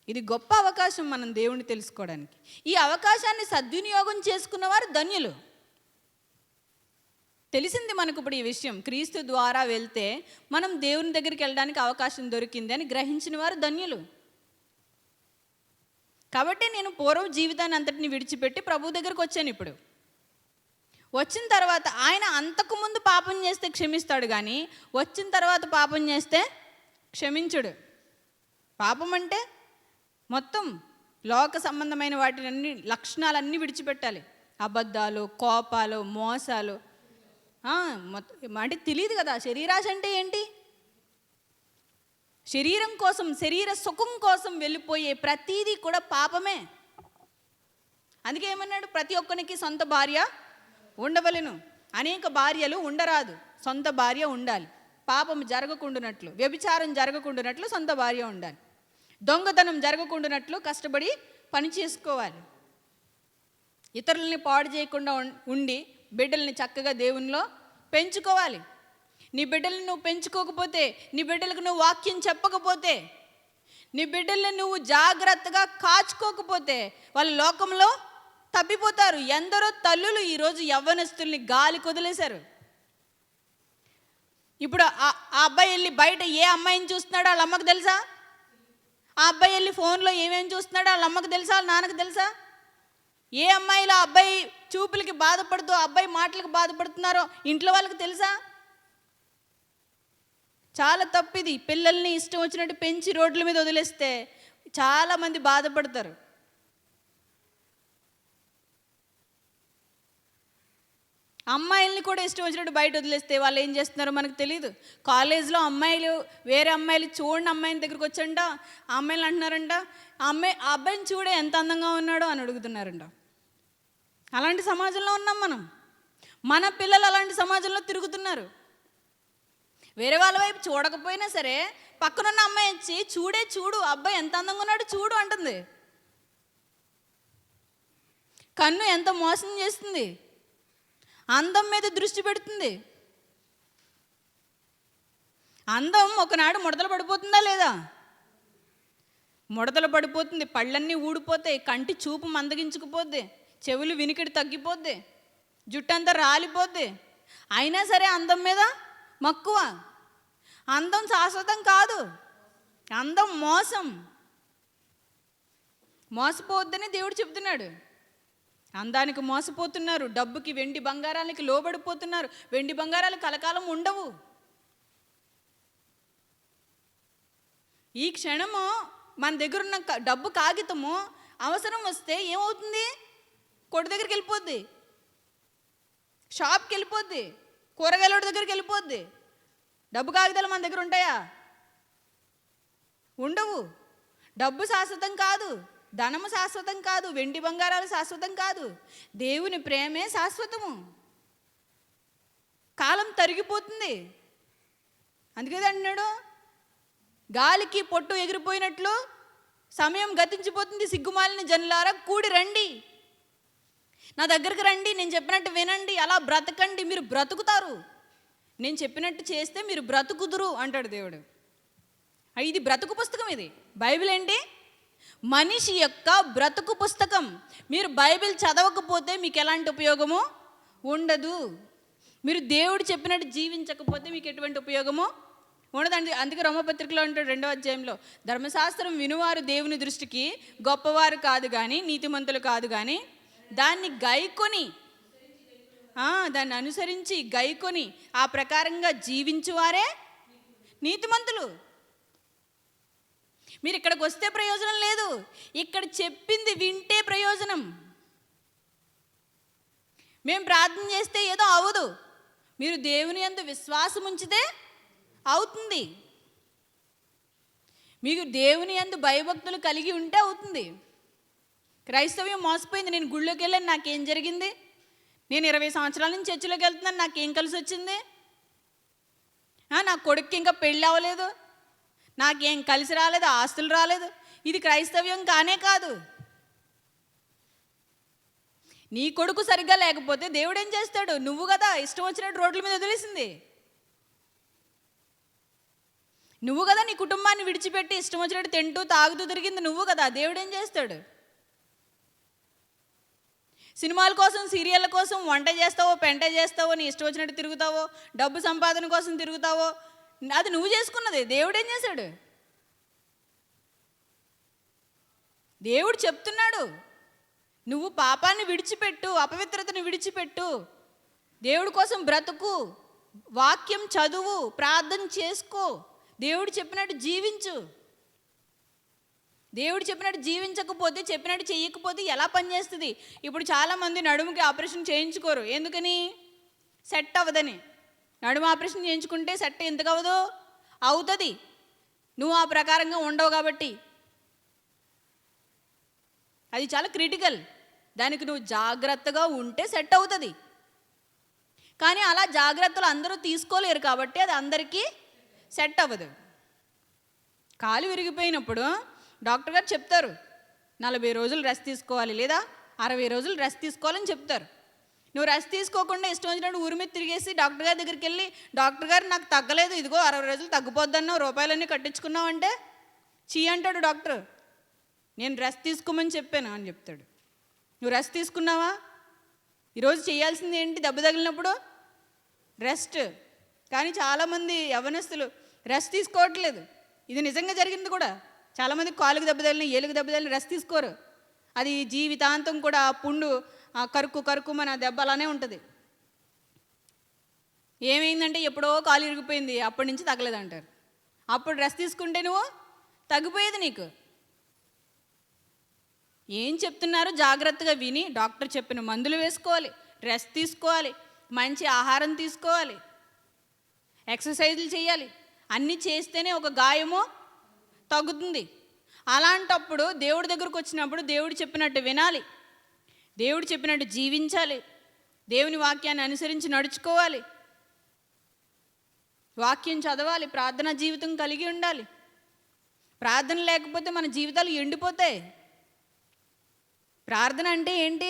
ఇది గొప్ప అవకాశం మనం దేవుణ్ణి తెలుసుకోవడానికి. ఈ అవకాశాన్ని సద్వినియోగం చేసుకున్నవారు ధన్యులు. తెలిసింది మనకు ఇప్పుడు ఈ విషయం, క్రీస్తు ద్వారా వెళ్తే మనం దేవుని దగ్గరికి వెళ్ళడానికి అవకాశం దొరికింది అని గ్రహించిన వారు ధన్యులు. కాబట్టి నేను పూర్వ జీవితాన్ని అంతటిని విడిచిపెట్టి ప్రభు దగ్గరికి వచ్చాను. ఇప్పుడు వచ్చిన తర్వాత ఆయన అంతకుముందు పాపం చేస్తే క్షమిస్తాడు, కానీ వచ్చిన తర్వాత పాపం చేస్తే క్షమించడు. పాపం అంటే మొత్తం లోక సంబంధమైన వాటిని లక్షణాలన్నీ విడిచిపెట్టాలి. అబద్ధాలు, కోపాలు, మోసాలు, అంటే తెలియదు కదా శరీరాశ అంటే ఏంటి. శరీరం కోసం, శరీర సుఖం కోసం వెళ్ళిపోయే ప్రతీదీ కూడా పాపమే. అందుకే ఏమన్నాడు, ప్రతి ఒక్కరికి సొంత భార్య ఉండవలెను, అనేక భార్యలు ఉండరాదు, సొంత భార్య ఉండాలి. పాపం జరగకుండానట్లు, వ్యభిచారం జరగకుండానట్లు సొంత భార్య ఉండాలి. దొంగతనం జరగకుండానట్లు కష్టపడి పని చేసుకోవాలి. ఇతరులని పాడు చేయకుండా ఉండి బిడ్డల్ని చక్కగా దేవునిలో పెంచుకోవాలి. నీ బిడ్డల్ని నువ్వు పెంచుకోకపోతే, నీ బిడ్డలకు నువ్వు వాక్యం చెప్పకపోతే, నీ బిడ్డల్ని నువ్వు జాగ్రత్తగా కాచుకోకపోతే వాళ్ళు లోకంలో తప్పిపోతారు. ఎందరో తల్లులు ఈరోజు యవ్వనస్తుల్ని గాలి కొదిలేశారు. ఇప్పుడు ఆ అబ్బాయి వెళ్ళి బయట ఏ అమ్మాయిని చూస్తున్నాడో వాళ్ళ అమ్మకు తెలుసా? ఆ అబ్బాయి వెళ్ళి ఫోన్లో ఏమేమి చూస్తున్నాడో వాళ్ళ అమ్మకు తెలుసా, వాళ్ళ నాన్నకు తెలుసా? ఏ అమ్మాయిలు ఆ అబ్బాయి చూపులకి బాధపడుతూ, అబ్బాయి మాటలకు బాధపడుతున్నారో ఇంట్లో వాళ్ళకి తెలుసా? చాలా తప్పిది. పిల్లల్ని ఇష్టం వచ్చినట్టు పెంచి రోడ్ల మీద వదిలేస్తే చాలామంది బాధపడతారు. అమ్మాయిల్ని కూడా ఇష్టం వచ్చినట్టు బయట వదిలేస్తే వాళ్ళు ఏం చేస్తున్నారో మనకు తెలియదు. కాలేజ్లో అమ్మాయిలు వేరే అమ్మాయిలు చూడండి అమ్మాయిని దగ్గరికి వచ్చంట, ఆ అమ్మాయిలు అంటున్నారంట, ఆ అబ్బాయిని చూడే ఎంత అందంగా ఉన్నాడో అని అడుగుతున్నారంట. అలాంటి సమాజంలో ఉన్నాం మనం. మన పిల్లలు అలాంటి సమాజంలో తిరుగుతున్నారు. వేరే వాళ్ళ వైపు చూడకపోయినా సరే పక్కనున్న అమ్మాయి వచ్చి చూడు అబ్బాయి ఎంత అందంగా ఉన్నాడు చూడు అంటుంది. కన్ను ఎంత మోసం చేస్తుంది, అందం మీద దృష్టి పెడుతుంది. అందం ఒకనాడు ముడతలు పడిపోతుందా లేదా? ముడతలు పడిపోతుంది, పళ్ళన్నీ ఊడిపోతాయి, కంటి చూపు మందగించుకుపోద్ది, చెవులు వినికిడి తగ్గిపోద్ది, జుట్టంతా రాలిపోద్ది. అయినా సరే అందం మీద మక్కువ. అందం శాశ్వతం కాదు, అందం మోసం. మోసపోవద్దని దేవుడు చెప్తున్నాడు. అందానికి మోసపోతున్నారు, డబ్బుకి వెండి బంగారాలకి లోబడిపోతున్నారు. వెండి బంగారాలు కలకాలం ఉండవు. ఈ క్షణము మన దగ్గర ఉన్న డబ్బు కాగితము అవసరం వస్తే ఏమవుతుంది? కొట్టు దగ్గరికి వెళ్ళిపోద్ది, షాప్కి వెళ్ళిపోద్ది, కూరగాయల దగ్గరికి వెళ్ళిపోద్ది. డబ్బు కాగితాలు మన దగ్గర ఉంటాయా? ఉండవు. డబ్బు శాశ్వతం కాదు, ధనము శాశ్వతం కాదు, వెండి బంగారాలు శాశ్వతం కాదు. దేవుని ప్రేమే శాశ్వతము. కాలం తరిగిపోతుంది. అందుకే అంటున్నాడు, గాలికి పొట్టు ఎగిరిపోయినట్లు సమయం గతించిపోతుంది. సిగ్గుమాలిన జనులారా కూడి రండి, నా దగ్గరికి రండి, నేను చెప్పినట్టు వినండి, అలా బ్రతకండి, మీరు బ్రతుకుతారు. నేను చెప్పినట్టు చేస్తే మీరు బ్రతుకుదురు అంటాడు దేవుడు. ఇది బ్రతుకు పుస్తకం. ఇది బైబిల్ ఏంటి? మనిషి యొక్క బ్రతుకు పుస్తకం. మీరు బైబిల్ చదవకపోతే మీకు ఎలాంటి ఉపయోగము ఉండదు. మీరు దేవుడు చెప్పినట్టు జీవించకపోతే మీకు ఎటువంటి ఉపయోగము ఉండదండి. అందుకే రోమపత్రికలో అంటాడు 2వ అధ్యాయంలో, ధర్మశాస్త్రం వినువారు దేవుని దృష్టికి గొప్పవారు కాదు కానీ, నీతిమంతులు కాదు కానీ, దాన్ని గైకొని దాన్ని అనుసరించి గైకొని ఆ ప్రకారంగా జీవించువారే నీతిమంతులు. మీరు ఇక్కడికి వస్తే ప్రయోజనం లేదు, ఇక్కడ చెప్పింది వింటే ప్రయోజనం. మేము ప్రార్థన చేస్తే ఏదో అవ్వదు, మీరు దేవుని యందు విశ్వాసం ఉంచితే అవుతుంది. మీకు దేవుని యందు భయభక్తులు కలిగి ఉంటే అవుతుంది. క్రైస్తవ్యం మోసపోయింది. నేను గుళ్ళోకి వెళ్ళాను, నాకేం జరిగింది? నేను 20 సంవత్సరాల నుంచి చర్చిలోకి వెళ్తున్నాను, నాకేం కలిసి వచ్చింది? నా కొడుక్కి ఇంకా పెళ్ళి అవ్వలేదు, నాకేం కలిసి రాలేదు, ఆస్తులు రాలేదు. ఇది క్రైస్తవ్యం కానే కాదు. నీ కొడుకు సరిగ్గా లేకపోతే దేవుడు ఏం చేస్తాడు? నువ్వు కదా ఇష్టం వచ్చినట్టు రోడ్ల మీద వదిలేసింది. నువ్వు కదా నీ కుటుంబాన్ని విడిచిపెట్టి ఇష్టం వచ్చినట్టు తింటూ తాగుతూ తిరిగింది నువ్వు కదా. దేవుడు ఏం చేస్తాడు? సినిమాల కోసం, సీరియళ్ళ కోసం వంట చేస్తావో, పెంట చేస్తావో, నీ ఇష్టం వచ్చినట్టు తిరుగుతావో, డబ్బు సంపాదన కోసం తిరుగుతావో, అది నువ్వు చేసుకున్నది. దేవుడు ఏం చేశాడు? దేవుడు చెప్తున్నాడు, నువ్వు పాపాన్ని విడిచిపెట్టు, అపవిత్రతను విడిచిపెట్టు, దేవుడి కోసం బ్రతుకు, వాక్యం చదువు, ప్రార్థన చేసుకో, దేవుడు చెప్పినట్టు జీవించు. దేవుడు చెప్పినట్టు జీవించకపోతే, చెప్పినట్టు చేయకపోతే ఎలా పనిచేస్తుంది? ఇప్పుడు చాలామంది నడుముకి ఆపరేషన్ చేయించుకోరు. ఎందుకని? సెట్ అవ్వదని. నడుము ఆపరేషన్ చేయించుకుంటే సెట్ ఎందుకు అవ్వదు? అవుతుంది, నువ్వు ఆ ప్రకారంగా ఉండవు కాబట్టి. అది చాలా క్రిటికల్. దానికి నువ్వు జాగ్రత్తగా ఉంటే సెట్ అవుతుంది. కానీ అలా జాగ్రత్తలు అందరూ తీసుకోలేరు కాబట్టి అది అందరికీ సెట్ అవ్వదు. కాలు విరిగిపోయినప్పుడు డాక్టర్ గారు చెప్తారు 40 రోజులు రెస్ట్ తీసుకోవాలి, లేదా 60 రోజులు రెస్ట్ తీసుకోవాలని చెప్తారు. నువ్వు రెస్ట్ తీసుకోకుండా ఇష్టం వచ్చినట్టు ఊరి మీద తిరిగేసి డాక్టర్ గారి దగ్గరికి వెళ్ళి, డాక్టర్ గారు నాకు తగ్గలేదు, ఇదిగో 60 రోజులు తగ్గిపోద్దన్నావు, రూపాయలన్నీ కట్టించుకున్నావు అంటే చీ అంటాడు డాక్టర్. నేను రెస్ట్ తీసుకోమని చెప్పాను అని చెప్తాడు. నువ్వు రెస్ట్ తీసుకున్నావా? ఈరోజు చేయాల్సింది ఏంటి? దెబ్బ తగిలినప్పుడు రెస్ట్. కానీ చాలామంది యవ్వనస్తులు రెస్ట్ తీసుకోవట్లేదు. ఇది నిజంగా జరిగింది కూడా. చాలామంది కాలుకు దెబ్బ తగిలిన, ఏలుగు దెబ్బ తగిలిన రెస్ట్ తీసుకోరు. అది జీవితాంతం కూడా ఆ పుండు కరుకు మన దెబ్బ అలానే ఉంటుంది. ఏమైందంటే ఎప్పుడో కాలు ఇరిగిపోయింది, అప్పటి నుంచి తగ్గలేదంటారు. అప్పుడు రెస్ట్ తీసుకుంటే నువ్వు తగ్గిపోయేది. నీకు ఏం చెప్తున్నారో జాగ్రత్తగా విని డాక్టర్ చెప్పిన మందులు వేసుకోవాలి, రెస్ట్ తీసుకోవాలి, మంచి ఆహారం తీసుకోవాలి, ఎక్సర్సైజులు చేయాలి. అన్నీ చేస్తేనే ఒక గాయము తగ్గుతుంది. అలాంటప్పుడు దేవుడి దగ్గరకు వచ్చినప్పుడు దేవుడు చెప్పినట్టు వినాలి, దేవుడు చెప్పినట్టు జీవించాలి, దేవుని వాక్యాన్ని అనుసరించి నడుచుకోవాలి, వాక్యం చదవాలి, ప్రార్థనా జీవితం కలిగి ఉండాలి. ప్రార్థన లేకపోతే మన జీవితాలు ఎండిపోతాయి. ప్రార్థన అంటే ఏంటి?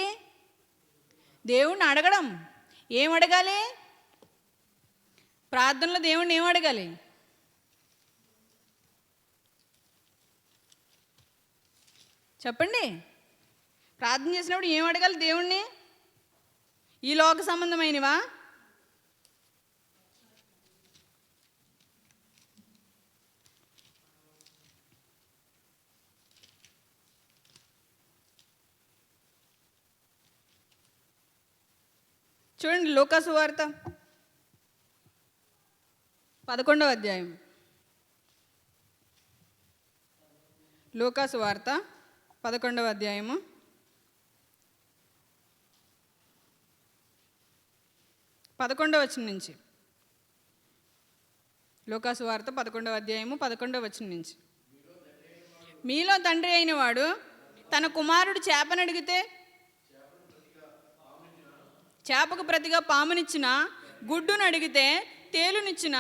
దేవుణ్ణి అడగడం. ఏం అడగాలి? ప్రార్థనలో దేవుణ్ణి ఏం అడగాలి? చెప్పండి. ప్రార్థన చేసినప్పుడు ఏం అడగాలి దేవుణ్ణి? ఈ లోక సంబంధమైనవా? చూడండి, లూకా సువార్త 11వ అధ్యాయం. లూకా సువార్త 11వ అధ్యాయము 11వ వచనం నుంచి. లూకాసు వార్త 11వ అధ్యాయము 11వ వచనం నుంచి. మీలో తండ్రి అయిన వాడు తన కుమారుడు చేపను అడిగితే చేపకు ప్రతిగా పామునిచ్చిన, గుడ్డును అడిగితే తేలునిచ్చిన,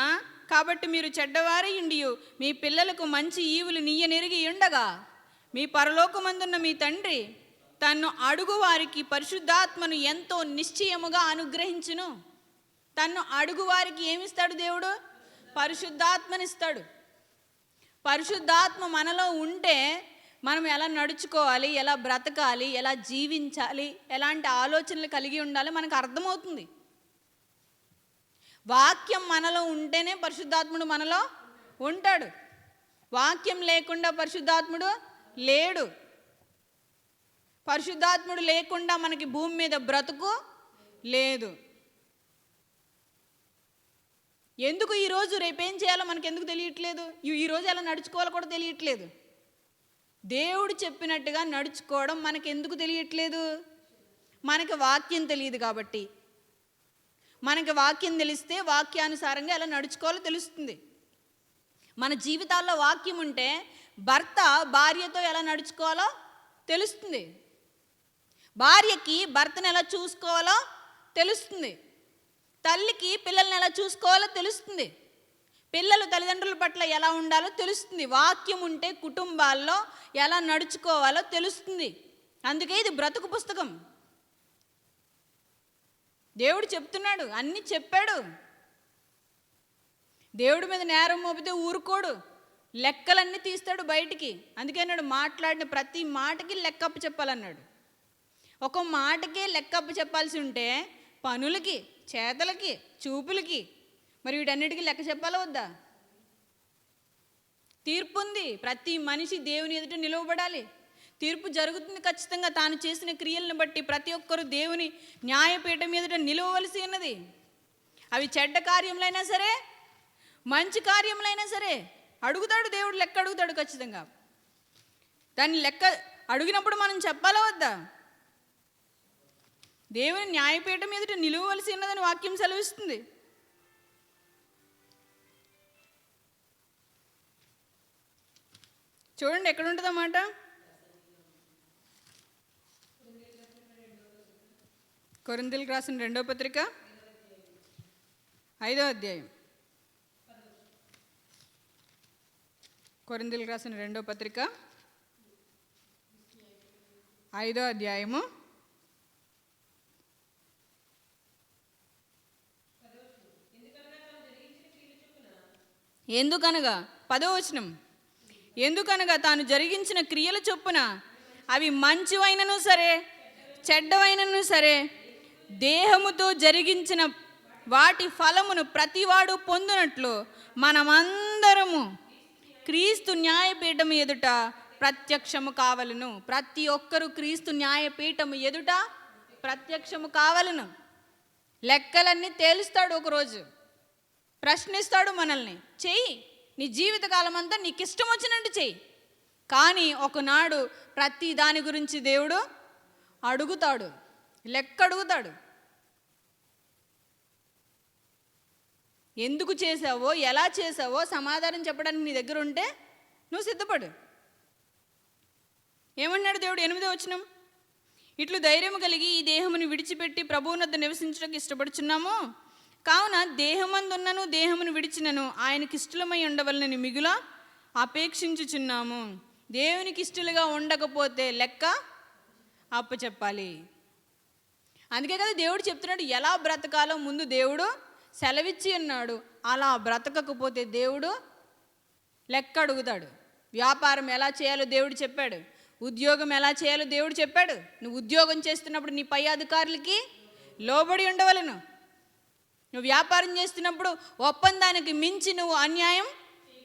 కాబట్టి మీరు చెడ్డవారి ఇండియు మీ పిల్లలకు మంచి ఈవులు నీయనెరిగి ఉండగా మీ పరలోకమందున్న మీ తండ్రి తన్ను అడుగు వారికి పరిశుద్ధాత్మను ఎంతో నిశ్చయముగా అనుగ్రహించును. తన్ను అడుగు వారికి ఏమిస్తాడు దేవుడు? పరిశుద్ధాత్మనిస్తాడు. పరిశుద్ధాత్మ మనలో ఉంటే మనం ఎలా నడుచుకోవాలి, ఎలా బ్రతకాలి, ఎలా జీవించాలి, ఎలాంటి ఆలోచనలు కలిగి ఉండాలి మనకు అర్థమవుతుంది. వాక్యం మనలో ఉంటేనే పరిశుద్ధాత్ముడు మనలో ఉంటాడు. వాక్యం లేకుండా పరిశుద్ధాత్ముడు లేడు. పరిశుద్ధాత్ముడు లేకుండా మనకి భూమి మీద బ్రతుకు లేదు. ఎందుకు ఈరోజు రేపేం చేయాలో మనకు ఎందుకు తెలియట్లేదు? ఈరోజు ఎలా నడుచుకోవాలో కూడా తెలియట్లేదు. దేవుడు చెప్పినట్టుగా నడుచుకోవడం మనకు ఎందుకు తెలియట్లేదు? మనకి వాక్యం తెలియదు కాబట్టి. మనకి వాక్యం తెలిస్తే వాక్యానుసారంగా ఎలా నడుచుకోవాలో తెలుస్తుంది. మన జీవితాల్లో వాక్యం ఉంటే భర్త భార్యతో ఎలా నడుచుకోవాలో తెలుస్తుంది. భార్యకి భర్తను ఎలా చూసుకోవాలో తెలుస్తుంది. తల్లికి పిల్లల్ని ఎలా చూసుకోవాలో తెలుస్తుంది. పిల్లలు తల్లిదండ్రుల పట్ల ఎలా ఉండాలో తెలుస్తుంది. వాక్యం ఉంటే కుటుంబాల్లో ఎలా నడుచుకోవాలో తెలుస్తుంది. అందుకే ఇది బ్రతుకు పుస్తకం. దేవుడు చెప్తున్నాడు, అన్నీ చెప్పాడు. దేవుడి మీద నేరం మోపితే ఊరుకోడు, లెక్కలన్నీ తీస్తాడు బయటికి. అందుకే అన్నాడు, మాట్లాడిన ప్రతి మాటకి లెక్కప్ప చెప్పాలన్నాడు. ఒక మాటకే లెక్కప్ప చెప్పాల్సి ఉంటే పనులకి, చేతలకి, చూపులకి, మరి వీటన్నిటికీ లెక్క చెప్పాలా వద్దా? తీర్పు ఉంది. ప్రతి మనిషి దేవుని ఎదుట నిలవబడాలి. తీర్పు జరుగుతుంది ఖచ్చితంగా. తాను చేసిన క్రియలను బట్టి ప్రతి ఒక్కరూ దేవుని న్యాయపీఠం ఎదుట నిలవవలసి ఉన్నది. అవి చెడ్డ కార్యములైనా సరే, మంచి కార్యములైనా సరే అడుగుతాడు దేవుడు, లెక్క అడుగుతాడు ఖచ్చితంగా. దాన్ని లెక్క అడిగినప్పుడు మనం చెప్పాలా వద్దా? దేవుని న్యాయపీఠం ఎదుట నిలవవలసి ఉన్నదని వాక్యం సెలవిస్తుంది. చూడండి ఎక్కడ ఉంటుంది అన్నమాట. కొరింథీయులకు రాసిన 2వ పత్రిక 5వ అధ్యాయం. కొరింథీయులకు రాసిన 2వ పత్రిక 5వ అధ్యాయము 10వ వచనం. ఎందుకనగా తాను జరిగించిన క్రియల చొప్పున అవి మంచివైనను సరే చెడ్డవైనను సరే దేహముతో జరిగించిన వాటి ఫలమును ప్రతివాడు పొందునట్లు మనమందరము క్రీస్తు న్యాయపీఠము ఎదుట ప్రత్యక్షము కావలను. ప్రతి ఒక్కరూ క్రీస్తు న్యాయపీఠము ఎదుట ప్రత్యక్షము కావలను. లెక్కలన్నీ తేలుస్తాడు. ఒకరోజు ప్రశ్నిస్తాడు మనల్ని. చెయ్యి, నీ జీవితకాలం అంతా నీకు ఇష్టం వచ్చినట్టు చెయ్యి. కానీ ఒకనాడు ప్రతి దాని గురించి దేవుడు అడుగుతాడు, లెక్క అడుగుతాడు. ఎందుకు చేసావో, ఎలా చేసావో సమాధానం చెప్పడానికి నీ దగ్గర ఉంటే నువ్వు సిద్ధపడు. ఏమన్నాడు దేవుడు? 8వ వచనం. ఇట్లు ధైర్యము కలిగి ఈ దేహమును విడిచిపెట్టి ప్రభువునొద్ద నివసించడానికి ఇష్టపడుచున్నాము. కావున దేహమందున్నను దేహమును విడిచినను ఆయనకి ఇష్టలమై ఉండవలనని మిగుల అపేక్షించుచున్నాము. దేవునికి ఇష్టలుగా ఉండకపోతే లెక్క అప్పచెప్పాలి. అందుకే కదా దేవుడు చెప్తున్నాడు, ఎలా బ్రతకాలో ముందు దేవుడు సెలవిచ్చి ఉన్నాడు. అలా బ్రతకకపోతే దేవుడు లెక్క అడుగుతాడు. వ్యాపారం ఎలా చేయాలో దేవుడు చెప్పాడు. ఉద్యోగం ఎలా చేయాలో దేవుడు చెప్పాడు. నువ్వు ఉద్యోగం చేస్తున్నప్పుడు నీ పై అధికారులకి లోబడి ఉండవలను. నువ్వు వ్యాపారం చేస్తున్నప్పుడు ఒప్పందానికి మించి నువ్వు అన్యాయం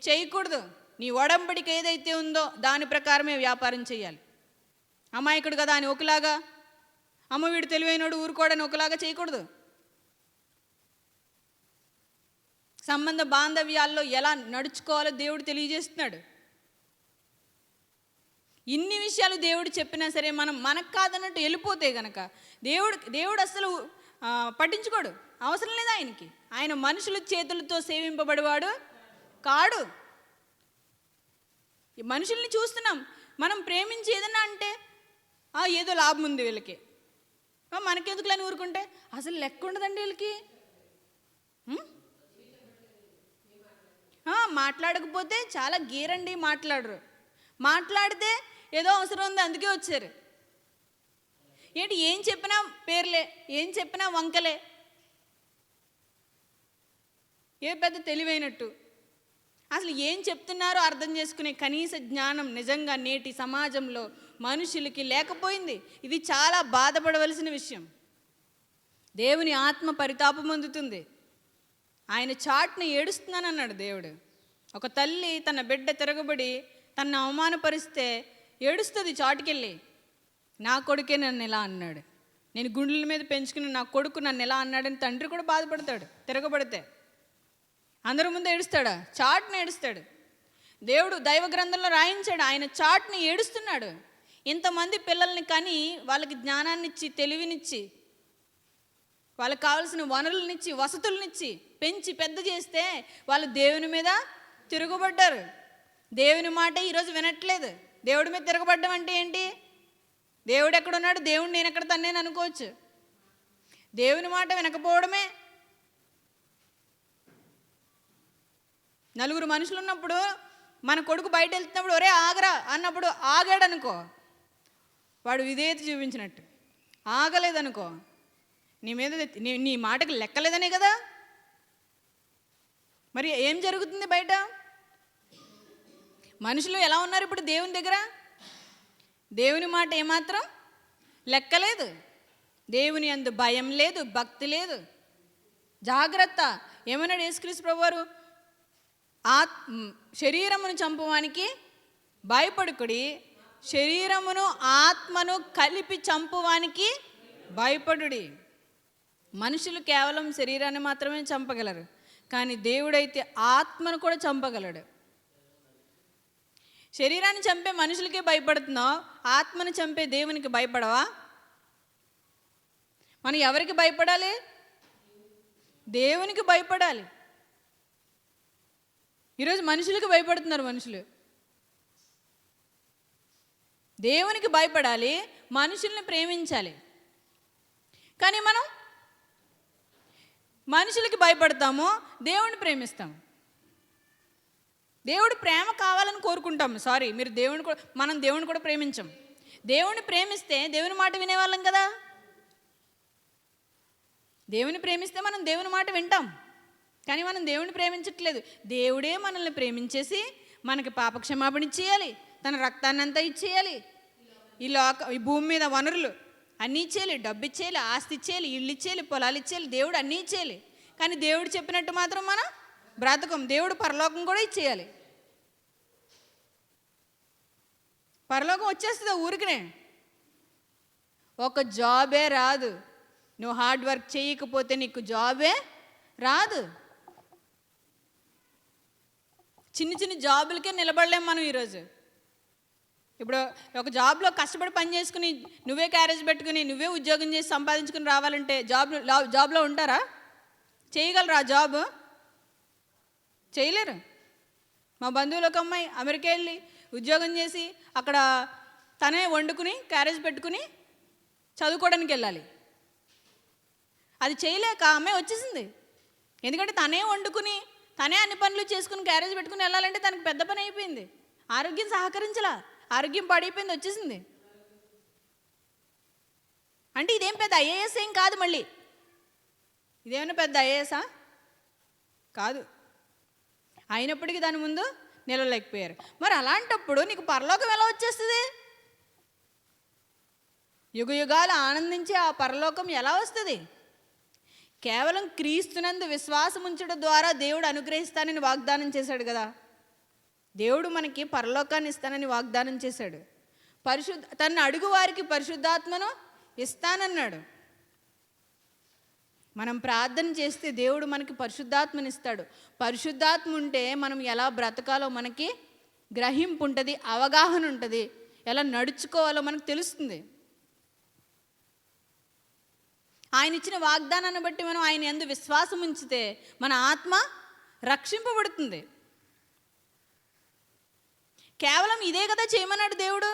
చేయకూడదు. నీ ఒడంబడిక ఏదైతే ఉందో దాని ప్రకారమే వ్యాపారం చేయాలి. అమాయకుడు కదా అని ఒకలాగా, అమ్మ వీడు తెలివైనోడు ఊరుకోడని ఒకలాగా చేయకూడదు. సంబంధ బాంధవ్యాల్లో ఎలా నడుచుకోవాలో దేవుడు తెలియజేస్తున్నాడు. ఇన్ని విషయాలు దేవుడు చెప్పినా సరే మనం మనకు కాదన్నట్టు వెళ్ళిపోతే గనక దేవుడు అసలు పట్టించుకోడు, అవసరం లేదు ఆయనకి. ఆయన మనుషుల చేతులతో సేవింపబడేవాడు కాడు. ఈ మనుషుల్ని చూస్తున్నాం, మనం ప్రేమించి ఏదన్నా అంటే ఏదో లాభం ఉంది వీళ్ళకి, మనకెందుకులని ఊరుకుంటే అసలు లెక్క ఉండదండి వీళ్ళకి. మాట్లాడకపోతే చాలా గీరండి, మాట్లాడరు. మాట్లాడితే ఏదో అవసరం ఉంది అందుకే వచ్చారు. ఏంటి ఏం చెప్పినా పేర్లే, ఏం చెప్పినా వంకలే, ఏ పెద్ద తెలివైనట్టు. అసలు ఏం చెప్తున్నారో అర్థం చేసుకునే కనీస జ్ఞానం నిజంగా నేటి సమాజంలో మనుషులకి లేకపోయింది. ఇది చాలా బాధపడవలసిన విషయం. దేవుని ఆత్మ పరితాపం పొందుతుంది. ఆయన చాటుని ఏడుస్తున్నానన్నాడు దేవుడు. ఒక తల్లి తన బిడ్డ తిరగబడి తనను అవమానపరిస్తే ఏడుస్తుంది చాటుకెళ్ళి. నా కొడుకే నన్ను ఎలా అన్నాడు, నేను గుండెల మీద పెంచుకుని నా కొడుకు నన్ను ఎలా అన్నాడని తండ్రి కూడా బాధపడతాడు. తిరగబడితే అందరి ముందు ఏడుస్తాడా? చాటుని ఏడుస్తాడు. దేవుడు దైవ గ్రంథంలో రాయించాడు, ఆయన చాటుని ఏడుస్తున్నాడు. ఇంతమంది పిల్లల్ని కని వాళ్ళకి జ్ఞానాన్నిచ్చి తెలివినిచ్చి వాళ్ళకి కావాల్సిన వనరులనిచ్చి వసతులనిచ్చి పెంచి పెద్ద చేస్తే వాళ్ళు దేవుని మీద తిరగబడ్డారు. దేవుని మాట ఈరోజు వినట్లేదు. దేవుడి మీద తిరగబడ్డం అంటే ఏంటి? దేవుడు ఎక్కడున్నాడు, దేవుడు నేను ఎక్కడ తన్నేను అనుకోవచ్చు. దేవుని మాట వినకపోవడమే. నలుగురు మనుషులు ఉన్నప్పుడు మన కొడుకు బయట వెళ్తున్నప్పుడు ఒరే ఆగరా అన్నప్పుడు ఆగాడు అనుకో, వాడు విధేయత చూపించినట్టు. ఆగలేదనుకో, నీ మీద నీ మాటకి లెక్కలేదనే కదా. మరి ఏం జరుగుతుంది బయట? మనుషులు ఎలా ఉన్నారు ఇప్పుడు దేవుని దగ్గర? దేవుని మాట ఏమాత్రం లెక్కలేదు. దేవుని యందు భయం లేదు, భక్తి లేదు. జాగ్రత్త. ఏమన్నాడు యేసుక్రీస్తు ప్రభువారు? శరీరమును చంపువానికి భయపడుకుడి, శరీరమును ఆత్మను కలిపి చంపువానికి భయపడుడి. మనుషులు కేవలం శరీరాన్ని మాత్రమే చంపగలరు, కానీ దేవుడైతే ఆత్మను కూడా చంపగలడు. శరీరాన్ని చంపే మనుషులకే భయపడుతున్నావు, ఆత్మను చంపే దేవునికి భయపడవా? మనం ఎవరికి భయపడాలి? దేవునికి భయపడాలి. ఈరోజు మనుషులకు భయపడుతున్నారు. మనుషులు దేవునికి భయపడాలి, మనుషుల్ని ప్రేమించాలి. కానీ మనం మనుషులకి భయపడతాము, దేవుని ప్రేమిస్తాము. దేవుడి ప్రేమ కావాలని కోరుకుంటాము. మీరు మనం దేవుని కూడా ప్రేమించం. దేవుని ప్రేమిస్తే దేవుని మాట వినేవాళ్ళం కదా. దేవుని ప్రేమిస్తే మనం దేవుని మాట వింటాం. కానీ మనం దేవుని ప్రేమించట్లేదు. దేవుడే మనల్ని ప్రేమించేసి మనకి పాపక్షమాపణ ఇచ్చేయాలి, తన రక్తాన్ని అంతా ఇచ్చేయాలి, ఈ భూమి మీద వనరులు అన్నీ ఇచ్చేయాలి, డబ్బు ఇచ్చేయాలి, ఆస్తి ఇచ్చేయాలి, ఇళ్ళు ఇచ్చేయాలి, పొలాలు ఇచ్చేయాలి, దేవుడు అన్నీ ఇచ్చేయాలి. కానీ దేవుడు చెప్పినట్టు మాత్రం మనం బ్రతకం. దేవుడు పరలోకం కూడా ఇచ్చేయాలి. పరలోకం వచ్చేస్తుందా ఊరికనే? ఒక జాబే రాదు. నువ్వు హార్డ్ వర్క్ చేయకపోతే నీకు జాబే రాదు. చిన్న చిన్న జాబులకే నిలబడలేము మనం ఈరోజు. ఇప్పుడు ఒక జాబ్లో కష్టపడి పని చేసుకుని నువ్వే క్యారేజ్ పెట్టుకుని నువ్వే ఉద్యోగం చేసి సంపాదించుకుని రావాలంటే జాబ్లో ఉంటారా? చేయగలరా? జాబ్ చేయలేరు. మా బంధువులు ఒక అమ్మాయి అమెరికా వెళ్ళి ఉద్యోగం చేసి అక్కడ తనే వండుకుని క్యారేజ్ పెట్టుకుని చదువుకోవడానికి వెళ్ళాలి. అది చేయలేక అమ్మాయి వచ్చేసింది. ఎందుకంటే తనే వండుకుని తనే అన్ని పనులు చేసుకుని క్యారేజ్ పెట్టుకుని వెళ్ళాలంటే తనకు పెద్ద పని అయిపోయింది. ఆరోగ్యం సహకరించలా, ఆరోగ్యం పాడైపోయింది, వచ్చేసింది. అంటే ఇదేం పెద్ద ఐఏఎస్ ఏం కాదు. మళ్ళీ ఇదేమైనా పెద్ద ఐఏఎసా? కాదు. అయినప్పటికీ దాని ముందు నిలవలేకపోయారు. మరి అలాంటప్పుడు నీకు పరలోకం ఎలా వచ్చేస్తుంది? యుగ యుగాలు ఆనందించే ఆ పరలోకం ఎలా వస్తుంది? కేవలం క్రీస్తునందు విశ్వాసం ఉంచడం ద్వారా దేవుడు అనుగ్రహిస్తానని వాగ్దానం చేశాడు కదా. దేవుడు మనకి పరలోకాన్ని ఇస్తానని వాగ్దానం చేశాడు. తన అడుగు వారికి పరిశుద్ధాత్మను ఇస్తానన్నాడు. మనం ప్రార్థన చేస్తే దేవుడు మనకి పరిశుద్ధాత్మని ఇస్తాడు. పరిశుద్ధాత్మ ఉంటే మనం ఎలా బ్రతకాలో మనకి గ్రహింపు ఉంటుంది, అవగాహన ఉంటుంది. ఎలా నడుచుకోవాలో మనకు తెలుస్తుంది. ఆయన ఇచ్చిన వాగ్దానాన్ని బట్టి మనం ఆయన యందు విశ్వాసం ఉంచితే మన ఆత్మ రక్షింపబడుతుంది. కేవలం ఇదే కదా చేయమన్నాడు దేవుడు.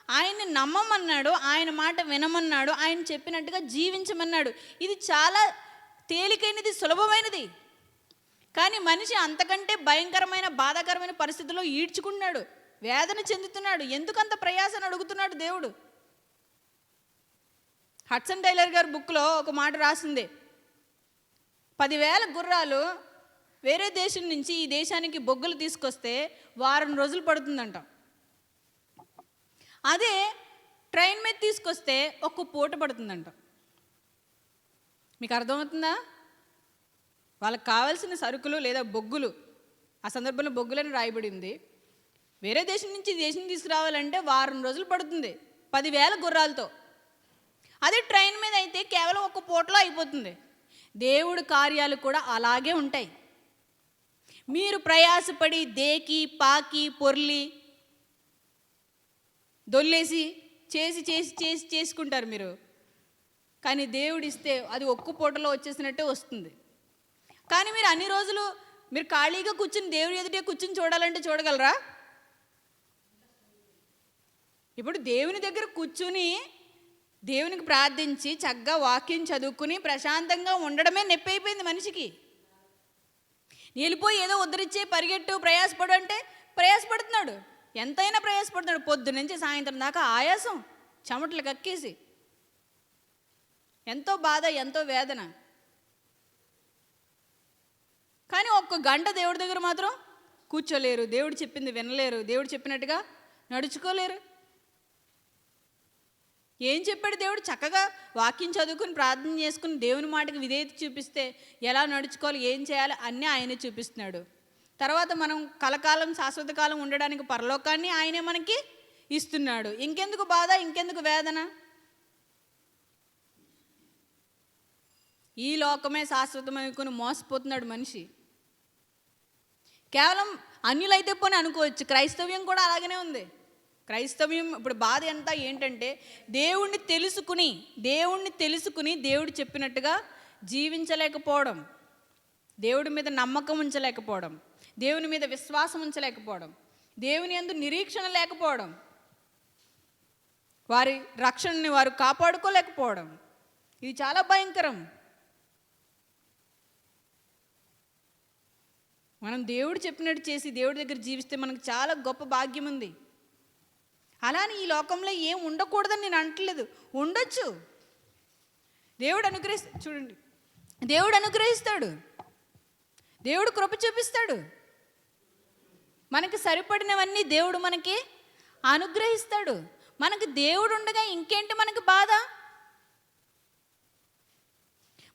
ఆయన్ని నమ్మమన్నాడు, ఆయన మాట వినమన్నాడు, ఆయన చెప్పినట్టుగా జీవించమన్నాడు. ఇది చాలా తేలికైనది, సులభమైనది. కానీ మనిషి అంతకంటే భయంకరమైన బాధాకరమైన పరిస్థితుల్లో ఈడ్చుకున్నాడు, వేదన చెందుతున్నాడు. ఎందుకంత ప్రయాసను అడుగుతున్నాడు దేవుడు. హడ్సన్ టైలర్ గారి బుక్లో ఒక మాట రాసింది, 10,000 గుర్రాలు వేరే దేశం నుంచి ఈ దేశానికి బొగ్గులు తీసుకొస్తే వారం రోజులు పడుతుందంట. అదే ట్రైన్ మీద తీసుకొస్తే ఒక్క పూట పడుతుందంట. మీకు అర్థమవుతుందా? వాళ్ళకి కావాల్సిన సరుకులు లేదా బొగ్గులు, ఆ సందర్భంలో బొగ్గులని రాయబడింది, వేరే దేశం నుంచి ఈ దేశం తీసుకురావాలంటే వారం రోజులు పడుతుంది 10,000 గుర్రాలతో. అదే ట్రైన్ మీద అయితే కేవలం ఒక్క పూటలో అయిపోతుంది. దేవుడి కార్యాలు కూడా అలాగే ఉంటాయి. మీరు ప్రయాసపడి దేకి పాకి పొర్లి దొల్లేసి చేసుకుంటారు మీరు. కానీ దేవుడు ఇస్తే అది ఒక్క పూటలో వచ్చేసినట్టే వస్తుంది. కానీ మీరు అన్ని రోజులు మీరు ఖాళీగా కూర్చుని దేవుడి ఎదుటే కూర్చుని చూడాలంటే చూడగలరా? ఇప్పుడు దేవుని దగ్గర కూర్చుని దేవునికి ప్రార్థించి చక్కగా వాక్యం చదువుకుని ప్రశాంతంగా ఉండడమే నొప్పి అయిపోయింది మనిషికి. వెళ్ళిపోయి ఏదో ఉద్ధరించే పరిగెట్టు ప్రయాసపడు అంటే ప్రయాసపడుతున్నాడు, ఎంతైనా ప్రయాసపడుతున్నాడు. పొద్దు నుంచి సాయంత్రం దాకా ఆయాసం, చెమటలు కక్కేసి, ఎంతో బాధ, ఎంతో వేదన. కానీ ఒక్క గంట దేవుడి దగ్గర మాత్రం కూర్చోలేరు, దేవుడు చెప్పింది వినలేరు, దేవుడు చెప్పినట్టుగా నడుచుకోలేరు. ఏం చెప్పాడు దేవుడు? చక్కగా వాక్యం చదువుకుని ప్రార్థన చేసుకుని దేవుని మాటకి విధేయత చూపిస్తే ఎలా నడుచుకోవాలి, ఏం చేయాలి అన్నీ ఆయనే చూపిస్తున్నాడు. తర్వాత మనం కలకాలం శాశ్వత కాలం ఉండడానికి పరలోకాన్ని ఆయనే మనకి ఇస్తున్నాడు. ఇంకెందుకు బాధ, ఇంకెందుకు వేదన? ఈ లోకమే శాశ్వతమనుకుని మోసపోతున్నాడు మనిషి. కేవలం అన్యులైతే పోనీ అనుకోవచ్చు, క్రైస్తవ్యం కూడా అలాగనే ఉంది. క్రైస్తవ్యం ఇప్పుడు బాధ ఎంత ఏంటంటే దేవుణ్ణి తెలుసుకుని దేవుడు చెప్పినట్టుగా జీవించలేకపోవడం, దేవుడి మీద నమ్మకం ఉంచలేకపోవడం, దేవుని మీద విశ్వాసం ఉంచలేకపోవడం, దేవుని యందు నిరీక్షణ లేకపోవడం, వారి రక్షణని వారు కాపాడుకోలేకపోవడం. ఇది చాలా భయంకరం. మనం దేవుడు చెప్పినట్టు చేసి దేవుడి దగ్గర జీవిస్తే మనకు చాలా గొప్ప భాగ్యం ఉంది. అలానే ఈ లోకంలో ఏం ఉండకూడదని నేను అంటలేదు, ఉండొచ్చు. చూడండి, దేవుడు అనుగ్రహిస్తాడు, దేవుడు కృప చూపిస్తాడు, మనకి సరిపడినవన్నీ దేవుడు మనకి అనుగ్రహిస్తాడు. మనకి దేవుడు ఉండగా ఇంకేంటి మనకి బాధ?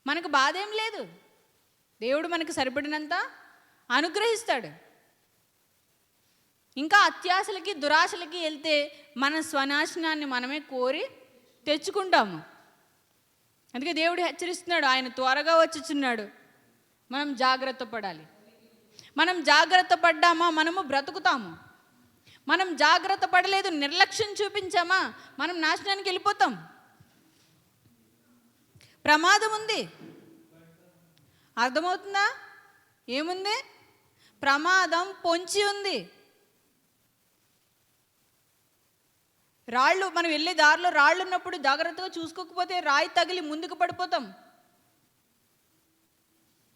మనకు బాధ ఏం లేదు. దేవుడు మనకి సరిపడినంత అనుగ్రహిస్తాడు. ఇంకా అత్యాశలకి దురాశలకి వెళ్తే మన స్వనాశనాన్ని మనమే కోరి తెచ్చుకుంటాము. అందుకే దేవుడు హెచ్చరిస్తున్నాడు, ఆయన త్వరగా వచ్చుచున్నాడు, మనం జాగ్రత్త పడాలి. మనం జాగ్రత్త పడ్డామా మనము బ్రతుకుతాము. మనం జాగ్రత్త పడలేదు, నిర్లక్ష్యం చూపించామా మనం నాశనానికి వెళ్ళిపోతాం. ప్రమాదం ఉంది, అర్థమవుతుందా? ఏముంది? ప్రమాదం పొంచి ఉంది. రాళ్ళు, మనం వెళ్ళే దారిలో రాళ్ళు ఉన్నప్పుడు జాగ్రత్తగా చూసుకోకపోతే రాయి తగిలి ముందుకు పడిపోతాం,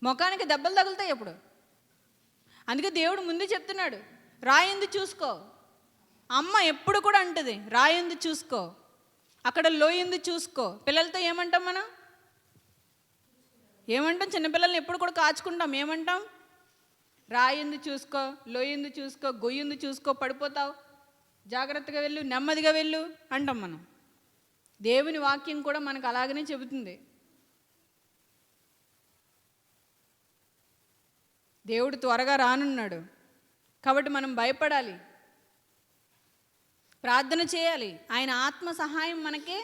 ముఖానికి దెబ్బలు తగులుతాయి అప్పుడు. అందుకే దేవుడు ముందు చెప్తున్నాడు, రాయింది చూసుకో. అమ్మ ఎప్పుడు కూడా అంటుంది రాయింది చూసుకో, అక్కడ లోయింది చూసుకో. పిల్లలతో ఏమంటాం మనం? ఏమంటాం? చిన్నపిల్లల్ని ఎప్పుడు కూడా కాచుకుంటాం, ఏమంటాం? రాయింది చూసుకో, లోయింది చూసుకో, గొయ్యింది చూసుకో, పడిపోతావు, జాగ్రత్తగా వెళ్ళు, నెమ్మదిగా వెళ్ళు అంటాం మనం. దేవుని వాక్యం కూడా మనకు అలాగనే చెబుతుంది. దేవుడు త్వరగా రానున్నాడు కాబట్టి మనం భయపడాలి, ప్రార్థన చేయాలి. ఆయన ఆత్మ సహాయం మనకే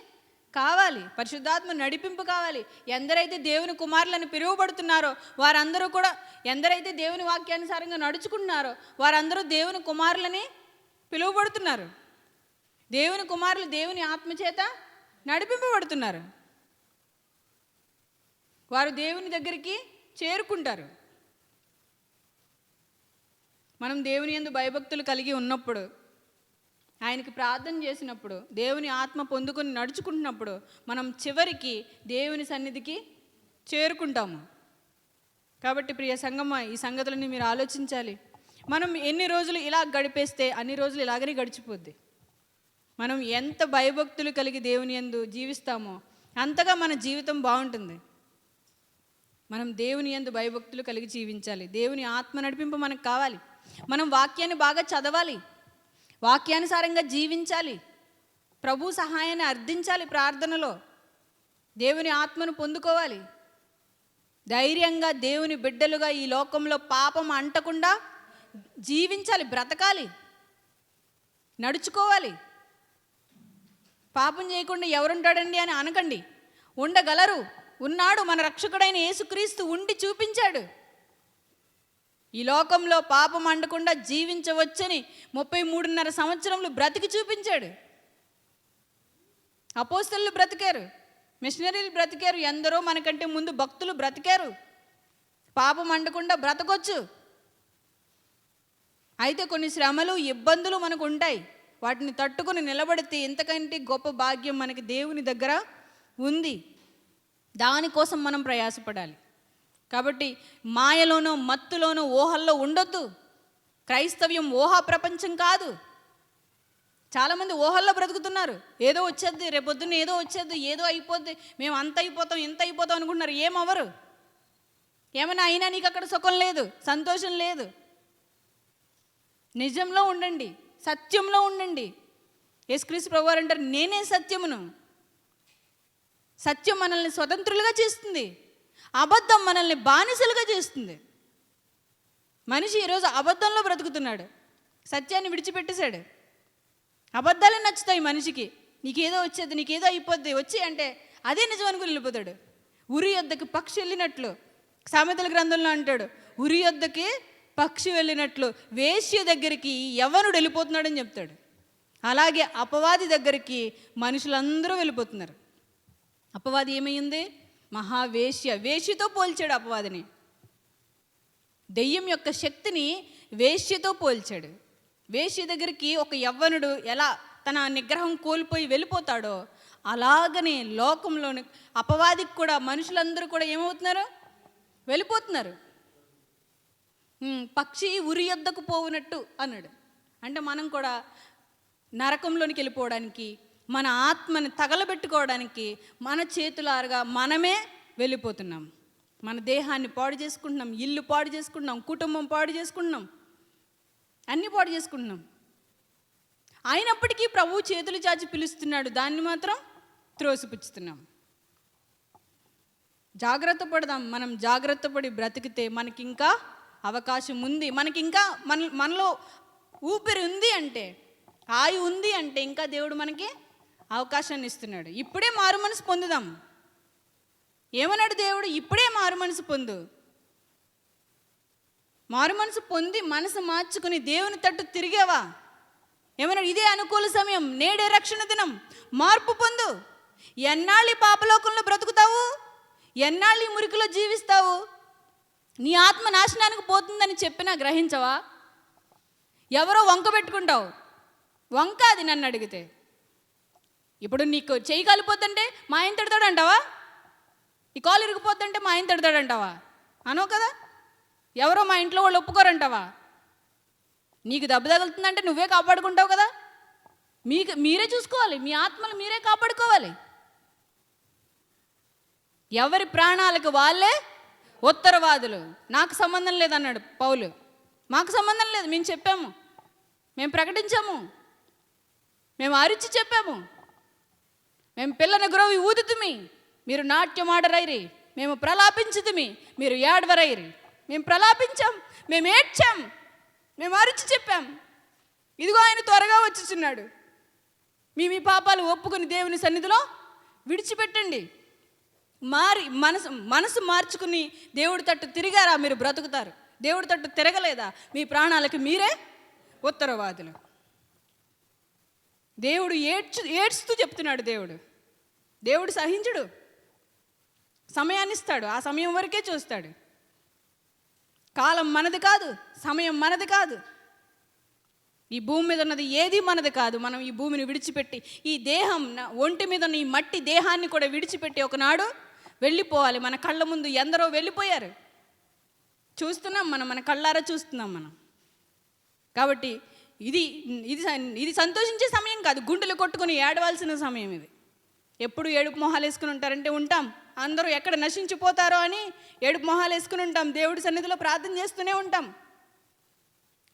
కావాలి, పరిశుద్ధాత్మ నడిపింపు కావాలి. ఎందరైతే దేవుని కుమారులను పిలువబడుతున్నారో వారందరూ కూడా, ఎందరైతే దేవుని వాక్యానుసారంగా నడుచుకుంటున్నారో వారందరూ దేవుని కుమారులని పిలువబడుతున్నారు. దేవుని కుమారులు దేవుని ఆత్మచేత నడిపింపబడుతున్నారు. వారు దేవుని దగ్గరికి చేరుకుంటారు. మనం దేవుని యందు భయభక్తులు కలిగి ఉన్నప్పుడు, ఆయనకి ప్రార్థన చేసినప్పుడు, దేవుని ఆత్మ పొందుకొని నడుచుకుంటున్నప్పుడు మనం చివరికి దేవుని సన్నిధికి చేరుకుంటాము. కాబట్టి ప్రియ సంగమా, ఈ సంగతులని మీరు ఆలోచించాలి. మనం ఎన్ని రోజులు ఇలా గడిపేస్తే అన్ని రోజులు ఇలాగనే గడిచిపోద్ది. మనం ఎంత భయభక్తులు కలిగి దేవుని యందు జీవిస్తామో అంతగా మన జీవితం బాగుంటుంది. మనం దేవుని యందు భయభక్తులు కలిగి జీవించాలి. దేవుని ఆత్మ నడిపింపు మనకు కావాలి. మనం వాక్యాన్ని బాగా చదవాలి, వాక్యానుసారంగా జీవించాలి, ప్రభు సహాయాన్ని అర్థించాలి, ప్రార్థనలో దేవుని ఆత్మను పొందుకోవాలి. ధైర్యంగా దేవుని బిడ్డలుగా ఈ లోకంలో పాపం అంటకుండా జీవించాలి, బ్రతకాలి, నడుచుకోవాలి. పాపం చేయకుండా ఎవరుంటాడండి అని అనకండి. ఉండగలరు, ఉన్నాడు. మన రక్షకుడైన యేసుక్రీస్తు ఉండి చూపించాడు. ఈ లోకంలో పాపం అండకుండా జీవించవచ్చని 33.5 సంవత్సరములు బ్రతికి చూపించాడు. అపోస్తలులు బ్రతికారు, మిషనరీలు బ్రతికారు, ఎందరో మనకంటే ముందు భక్తులు బ్రతికారు. పాపం అండకుండా బ్రతకొచ్చు. అయితే కొన్ని శ్రమలు, ఇబ్బందులు మనకు ఉంటాయి. వాటిని తట్టుకుని నిలబడితే ఇంతకంటే గొప్ప భాగ్యం మనకి దేవుని దగ్గర ఉంది. దానికోసం మనం ప్రయాసపడాలి. కాబట్టి మాయలోనో, మత్తులోనో, ఊహల్లో ఉండొద్దు. క్రైస్తవ్యం ఊహా ప్రపంచం కాదు. చాలామంది ఊహల్లో బ్రతుకుతున్నారు. ఏదో వచ్చేద్ది, రేపొద్దున్న ఏదో వచ్చేద్ది, ఏదో అయిపోద్ది, మేము అంత అయిపోతాం, ఇంత అయిపోతాం అనుకుంటున్నారు. ఏమవరు. ఏమైనా అయినా నీకు అక్కడ సుఖం లేదు, సంతోషం లేదు. నిజంలో ఉండండి, సత్యంలో ఉండండి. యేసుక్రీస్తు ప్రభువారు అంటారు, నేనే సత్యమును. సత్యం మనల్ని స్వతంత్రులుగా చేస్తుంది, అబద్ధం మనల్ని బానిసలుగా చేస్తుంది. మనిషి ఈరోజు అబద్ధంలో బ్రతుకుతున్నాడు, సత్యాన్ని విడిచిపెట్టేశాడు. అబద్ధాలే నచ్చుతాయి మనిషికి. నీకేదో వచ్చేది, నీకేదో అయిపోద్ది, వచ్చి అంటే అదే నిజం అనుకుని వెళ్ళిపోతాడు. ఉరి యొద్దకి పక్షి వెళ్ళినట్లు సామెతల గ్రంథంలో అంటాడు, ఉరి యొద్దకి పక్షి వెళ్ళినట్లు వేశ్య దగ్గరికి యవ్వనుడు వెళ్ళిపోతున్నాడని చెప్తాడు. అలాగే అపవాది దగ్గరికి మనుషులందరూ వెళ్ళిపోతున్నారు. అపవాది ఏమైంది? మహావేశ్య. వేశ్యతో పోల్చాడు అపవాదిని. దెయ్యం యొక్క శక్తిని వేశ్యతో పోల్చాడు. వేశ్య దగ్గరికి ఒక యవ్వనుడు ఎలా తన నిగ్రహం కోల్పోయి వెళ్ళిపోతాడో అలాగనే లోకంలోని అపవాదికి కూడా మనుషులందరూ కూడా ఏమవుతున్నారు? వెళ్ళిపోతున్నారు. పక్షి ఉరి యొద్దకు పోవునట్టు అన్నాడు. అంటే మనం కూడా నరకంలోనికి వెళ్ళిపోవడానికి, మన ఆత్మని తగలబెట్టుకోవడానికి మన చేతులారుగా మనమే వెళ్ళిపోతున్నాం. మన దేహాన్ని పాడు చేసుకుంటున్నాం, ఇల్లు పాడు చేసుకుంటున్నాం, కుటుంబం పాడు చేసుకుంటున్నాం, అన్నీ పాడు చేసుకుంటున్నాం. అయినప్పటికీ ప్రభువు చేతులు చాచి పిలుస్తున్నాడు, దాన్ని మాత్రం త్రోసిపుచ్చుతున్నాం. జాగ్రత్త పడదాం. మనం జాగ్రత్త పడి బ్రతికితే మనకింకా అవకాశం ఉంది. మనకింకా మనలో ఊపిరి ఉంది అంటే, ఆయు ఉంది అంటే ఇంకా దేవుడు మనకి అవకాశాన్ని ఇస్తున్నాడు. ఇప్పుడే మారు మనసు పొందుదాం. ఏమన్నాడు దేవుడు? ఇప్పుడే మారు మనసు పొందు. మారు మనసు పొంది మనసు మార్చుకుని దేవుని తట్టు తిరిగావా? ఏమన్నాడు? ఇదే అనుకూల సమయం, నేడే రక్షణ దినం, మార్పు పొందు. ఎన్నాళ్ళు ఈ పాపలోకంలో బ్రతుకుతావు? ఎన్నాళ్ళు ఈ మురికిలో జీవిస్తావు? నీ ఆత్మ నాశనానికి పోతుందని చెప్పినా గ్రహించవా? ఎవరో వంక పెట్టుకుంటావు. వంక అది నన్ను అడిగితే. ఇప్పుడు నీకు చెయ్యి కాలిపోతుంటే మా ఆయన తిడతాడు అంటావా? ఈ కాలు ఇరిగిపోతుంటే మా ఆయన తిడతాడు అంటావా? అనో కదా. ఎవరో మా ఇంట్లో వాళ్ళు ఒప్పుకోరంటావా? నీకు దెబ్బ తగులుతుందంటే నువ్వే కాపాడుకుంటావు కదా. మీరే చూసుకోవాలి, మీ ఆత్మను మీరే కాపాడుకోవాలి. ఎవరి ప్రాణాలకు వాళ్ళే ఉత్తరవాదులు. నాకు సంబంధం లేదన్నాడు పౌలు. మాకు సంబంధం లేదు, మేము చెప్పాము, మేము ప్రకటించాము, మేము అరిచి చెప్పాము, మేము పిల్లని గురవి ఊదుతుమి, మీరు నాట్యం ఆడరైరి, మేము ప్రలాపించుతుమి, మీరు ఏడవరైరి. మేము ప్రలాపించాం, మేము ఏడ్చాం, మేము అరిచి చెప్పాం. ఇదిగో ఆయన త్వరగా వచ్చుచున్నాడు. మీ పాపాలు ఒప్పుకొని దేవుని సన్నిధిలో విడిచిపెట్టండి. మనసు మార్చుకుని దేవుడి తట్టు తిరిగారా మీరు బ్రతుకుతారు. దేవుడి తట్టు తిరగలేదా మీ ప్రాణాలకు మీరే ఉత్తరవాదులు. దేవుడు ఏడ్చుతూ చెప్తున్నాడు. దేవుడు సహించడు, సమయాన్ని ఇస్తాడు, ఆ సమయం వరకే చూస్తాడు. కాలం మనది కాదు, సమయం మనది కాదు, ఈ భూమి మీద ఉన్నది ఏది మనది కాదు. మనం ఈ భూమిని విడిచిపెట్టి, ఈ దేహం ఒంటి మీద ఉన్న ఈ మట్టి దేహాన్ని కూడా విడిచిపెట్టి ఒకనాడు వెళ్ళిపోవాలి. మన కళ్ళ ముందు ఎందరో వెళ్ళిపోయారు, చూస్తున్నాం మనం, మన కళ్ళారా చూస్తున్నాం మనం. కాబట్టి ఇది సంతోషించే సమయం కాదు, గుండెలు కొట్టుకుని ఏడవలసిన సమయం ఇది. ఎప్పుడు ఏడుపు మొహాలు వేసుకుని ఉంటారంటే ఉంటాం. అందరూ ఎక్కడ నశించిపోతారో అని ఏడుపు మొహాలు వేసుకుని ఉంటాం. దేవుడి సన్నిధిలో ప్రార్థన చేస్తూనే ఉంటాం,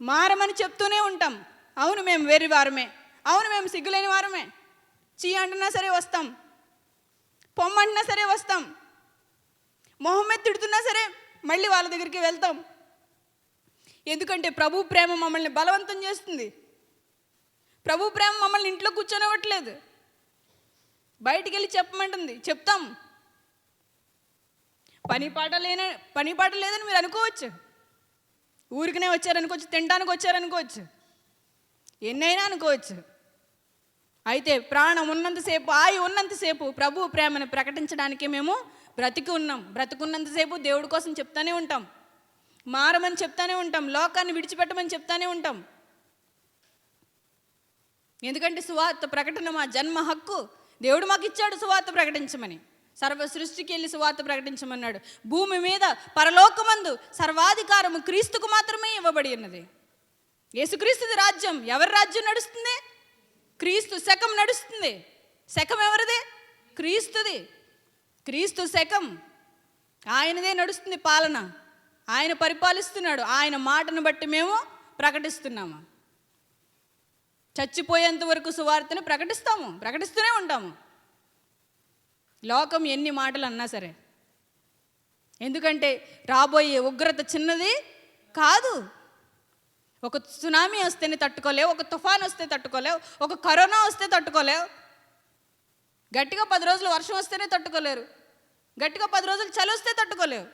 మారమని చెప్తూనే ఉంటాం. అవును మేము వెర్రివారమే, అవును మేము సిగ్గులేని వారమే, చీ అంటున్నా సరే వస్తాం, పొమ్మంటున్నా సరే వస్తాం, మొహం మీద తిడుతున్నా సరే మళ్ళీ వాళ్ళ దగ్గరికి వెళ్తాం. ఎందుకంటే ప్రభు ప్రేమ మమ్మల్ని బలవంతం చేస్తుంది. ప్రభు ప్రేమ మమ్మల్ని ఇంట్లో కూర్చొనివ్వట్లేదు, బయటికి వెళ్ళి చెప్పమంటుంది, చెప్తాం. పని పాట లేదని మీరు అనుకోవచ్చు, ఊరికనే వచ్చారనుకోవచ్చు, తినడానికి వచ్చారనుకోవచ్చు, ఎన్నైనా అనుకోవచ్చు. అయితే ప్రాణం ఉన్నంతసేపు, ఆయు ఉన్నంతసేపు ప్రభు ప్రేమను ప్రకటించడానికి మేము బ్రతికున్నంతసేపు దేవుడి కోసం చెప్తానే ఉంటాం, మారమని చెప్తానే ఉంటాం, లోకాన్ని విడిచిపెట్టమని చెప్తానే ఉంటాం. ఎందుకంటే సువార్త ప్రకటన మా జన్మ హక్కు. దేవుడు మాకు ఇచ్చాడు సువార్త ప్రకటించమని, సర్వ సృష్టికి వెళ్ళి సువార్త ప్రకటించమన్నాడు. భూమి మీద పరలోకమందు సర్వాధికారము క్రీస్తుకు మాత్రమే ఇవ్వబడి ఉన్నది. యేసుక్రీస్తుది రాజ్యం. ఎవరి రాజ్యం నడుస్తుంది? క్రీస్తు శకం నడుస్తుంది. శకం ఎవరిదే? క్రీస్తుది. క్రీస్తు శకం ఆయనదే నడుస్తుంది పాలన, ఆయన పరిపాలిస్తున్నాడు. ఆయన మాటను బట్టి మేము ప్రకటిస్తున్నాము. చచ్చిపోయేంత వరకు సువార్తను ప్రకటిస్తూనే ఉంటాము, లోకం ఎన్ని మాటలు అన్నా సరే. ఎందుకంటే రాబోయే ఉగ్రత చిన్నది కాదు. ఒక సునామీ వస్తేనే తట్టుకోలేవు, ఒక తుఫాన్ వస్తే తట్టుకోలేవు, ఒక కరోనా వస్తే తట్టుకోలేవు, గట్టిగా 10 రోజులు వర్షం వస్తేనే తట్టుకోలేరు, గట్టిగా 10 రోజులు చలి వస్తే తట్టుకోలేవు.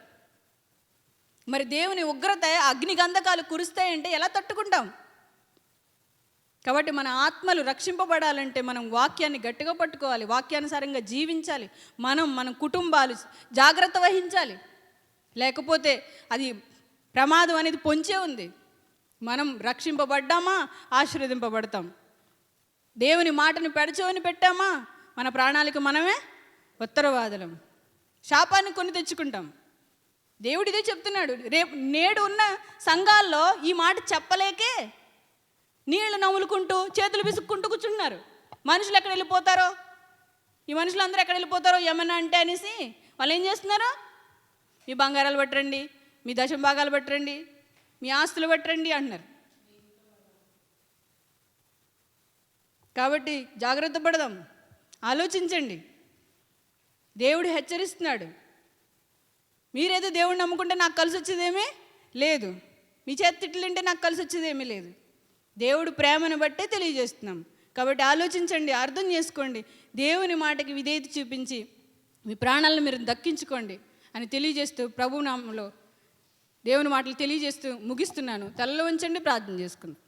మరి దేవుని ఉగ్రత అగ్నిగంధకాలు కురుస్తాయంటే ఎలా తట్టుకుంటాం? కాబట్టి మన ఆత్మలు రక్షింపబడాలంటే మనం వాక్యాన్ని గట్టిగా పట్టుకోవాలి, వాక్యానుసారంగా జీవించాలి, మన కుటుంబాలు జాగ్రత్త వహించాలి. లేకపోతే అది ప్రమాదం అనేది పొంచే ఉంది. మనం రక్షింపబడ్డామా ఆశీర్వదింపబడతాం. దేవుని మాటను పెడచవని పెట్టామా మన ప్రాణాలకు మనమే ఉత్తరవాదులం, శాపాన్ని కొని తెచ్చుకుంటాం. దేవుడు ఇదే చెప్తున్నాడు. నేడు ఉన్న సంఘాల్లో ఈ మాట చెప్పలేకే నీళ్లు నవ్వులుకుంటూ చేతులు విసుక్కుంటూ కూర్చుంటున్నారు. మనుషులు ఎక్కడ వెళ్ళిపోతారో, ఈ మనుషులందరూ ఎక్కడ వెళ్ళిపోతారో ఏమన్నా అంటే అనేసి వాళ్ళు ఏం చేస్తున్నారు? మీ బంగారాలు పట్టరండి, మీ దశం భాగాలు పట్టరండి, మీ ఆస్తులు పట్టరండి అంటున్నారు. కాబట్టి జాగ్రత్త పడదాం, ఆలోచించండి. దేవుడు హెచ్చరిస్తున్నాడు. మీరేదో దేవుడిని నమ్ముకుంటే నాకు కలిసి వచ్చేదేమీ లేదు, మీ చేతి తిట్లుంటే నాకు కలిసి వచ్చేదేమీ లేదు. దేవుడు ప్రేమను బట్టే తెలియజేస్తున్నాం. కాబట్టి ఆలోచించండి, అర్థం చేసుకోండి, దేవుని మాటకి విధేయత చూపించి మీ ప్రాణాలను మీరు దక్కించుకోండి అని తెలియజేస్తూ ప్రభు నామంలో దేవుని మాటలు తెలియజేస్తూ ముగిస్తున్నాను. తలలో ఉంచండి, ప్రార్థన చేసుకుందాం.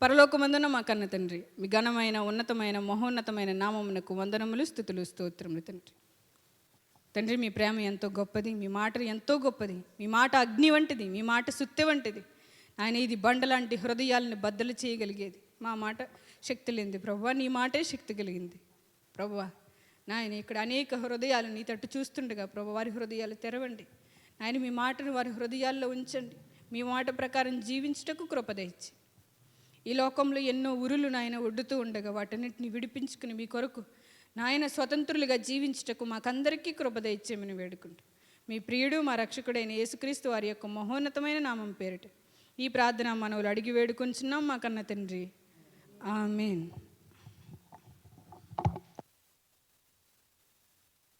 పరలోకమందున మా కన్న తండ్రి, మీ ఘనమైన ఉన్నతమైన మహోన్నతమైన నామమునకు వందనములు స్తుతులు స్తోత్రములు తండ్రి. మీ ప్రేమ ఎంతో గొప్పది, మీ మాట ఎంతో గొప్పది, మీ మాట అగ్ని వంటిది, మీ మాట సుత్తె వంటిది. ఆయన ఇది బండలాంటి హృదయాలను బద్దలు చేయగలిగేది. మా మాట శక్తి లేనిది ప్రభువా, నీ మాటే శక్తి కలిగింది ప్రభువా. నాయన ఇక్కడ అనేక హృదయాలు నీ తట్టు చూస్తుండగా ప్రభు వారి హృదయాలు తెరవండి. ఆయన మీ మాటను వారి హృదయాల్లో ఉంచండి. మీ మాట ప్రకారం జీవించుటకు కృప దయచి ఈ లోకంలో ఎన్నో ఉరులు నాయన ఒడ్డుతూ ఉండగా వాటన్నిటిని విడిపించుకుని మీ కొరకు నాయన స్వతంత్రులుగా జీవించుటకు మాకందరికీ కృప దయచేయమని వేడుకుంటూ మీ ప్రియుడు మా రక్షకుడైన యేసుక్రీస్తు వారి యొక్క మహోన్నతమైన నామం పేరిట ఈ ప్రార్థన మనవులు అడిగి వేడుకొంచున్నాం మా కన్న తండ్రి. ఆమేన్.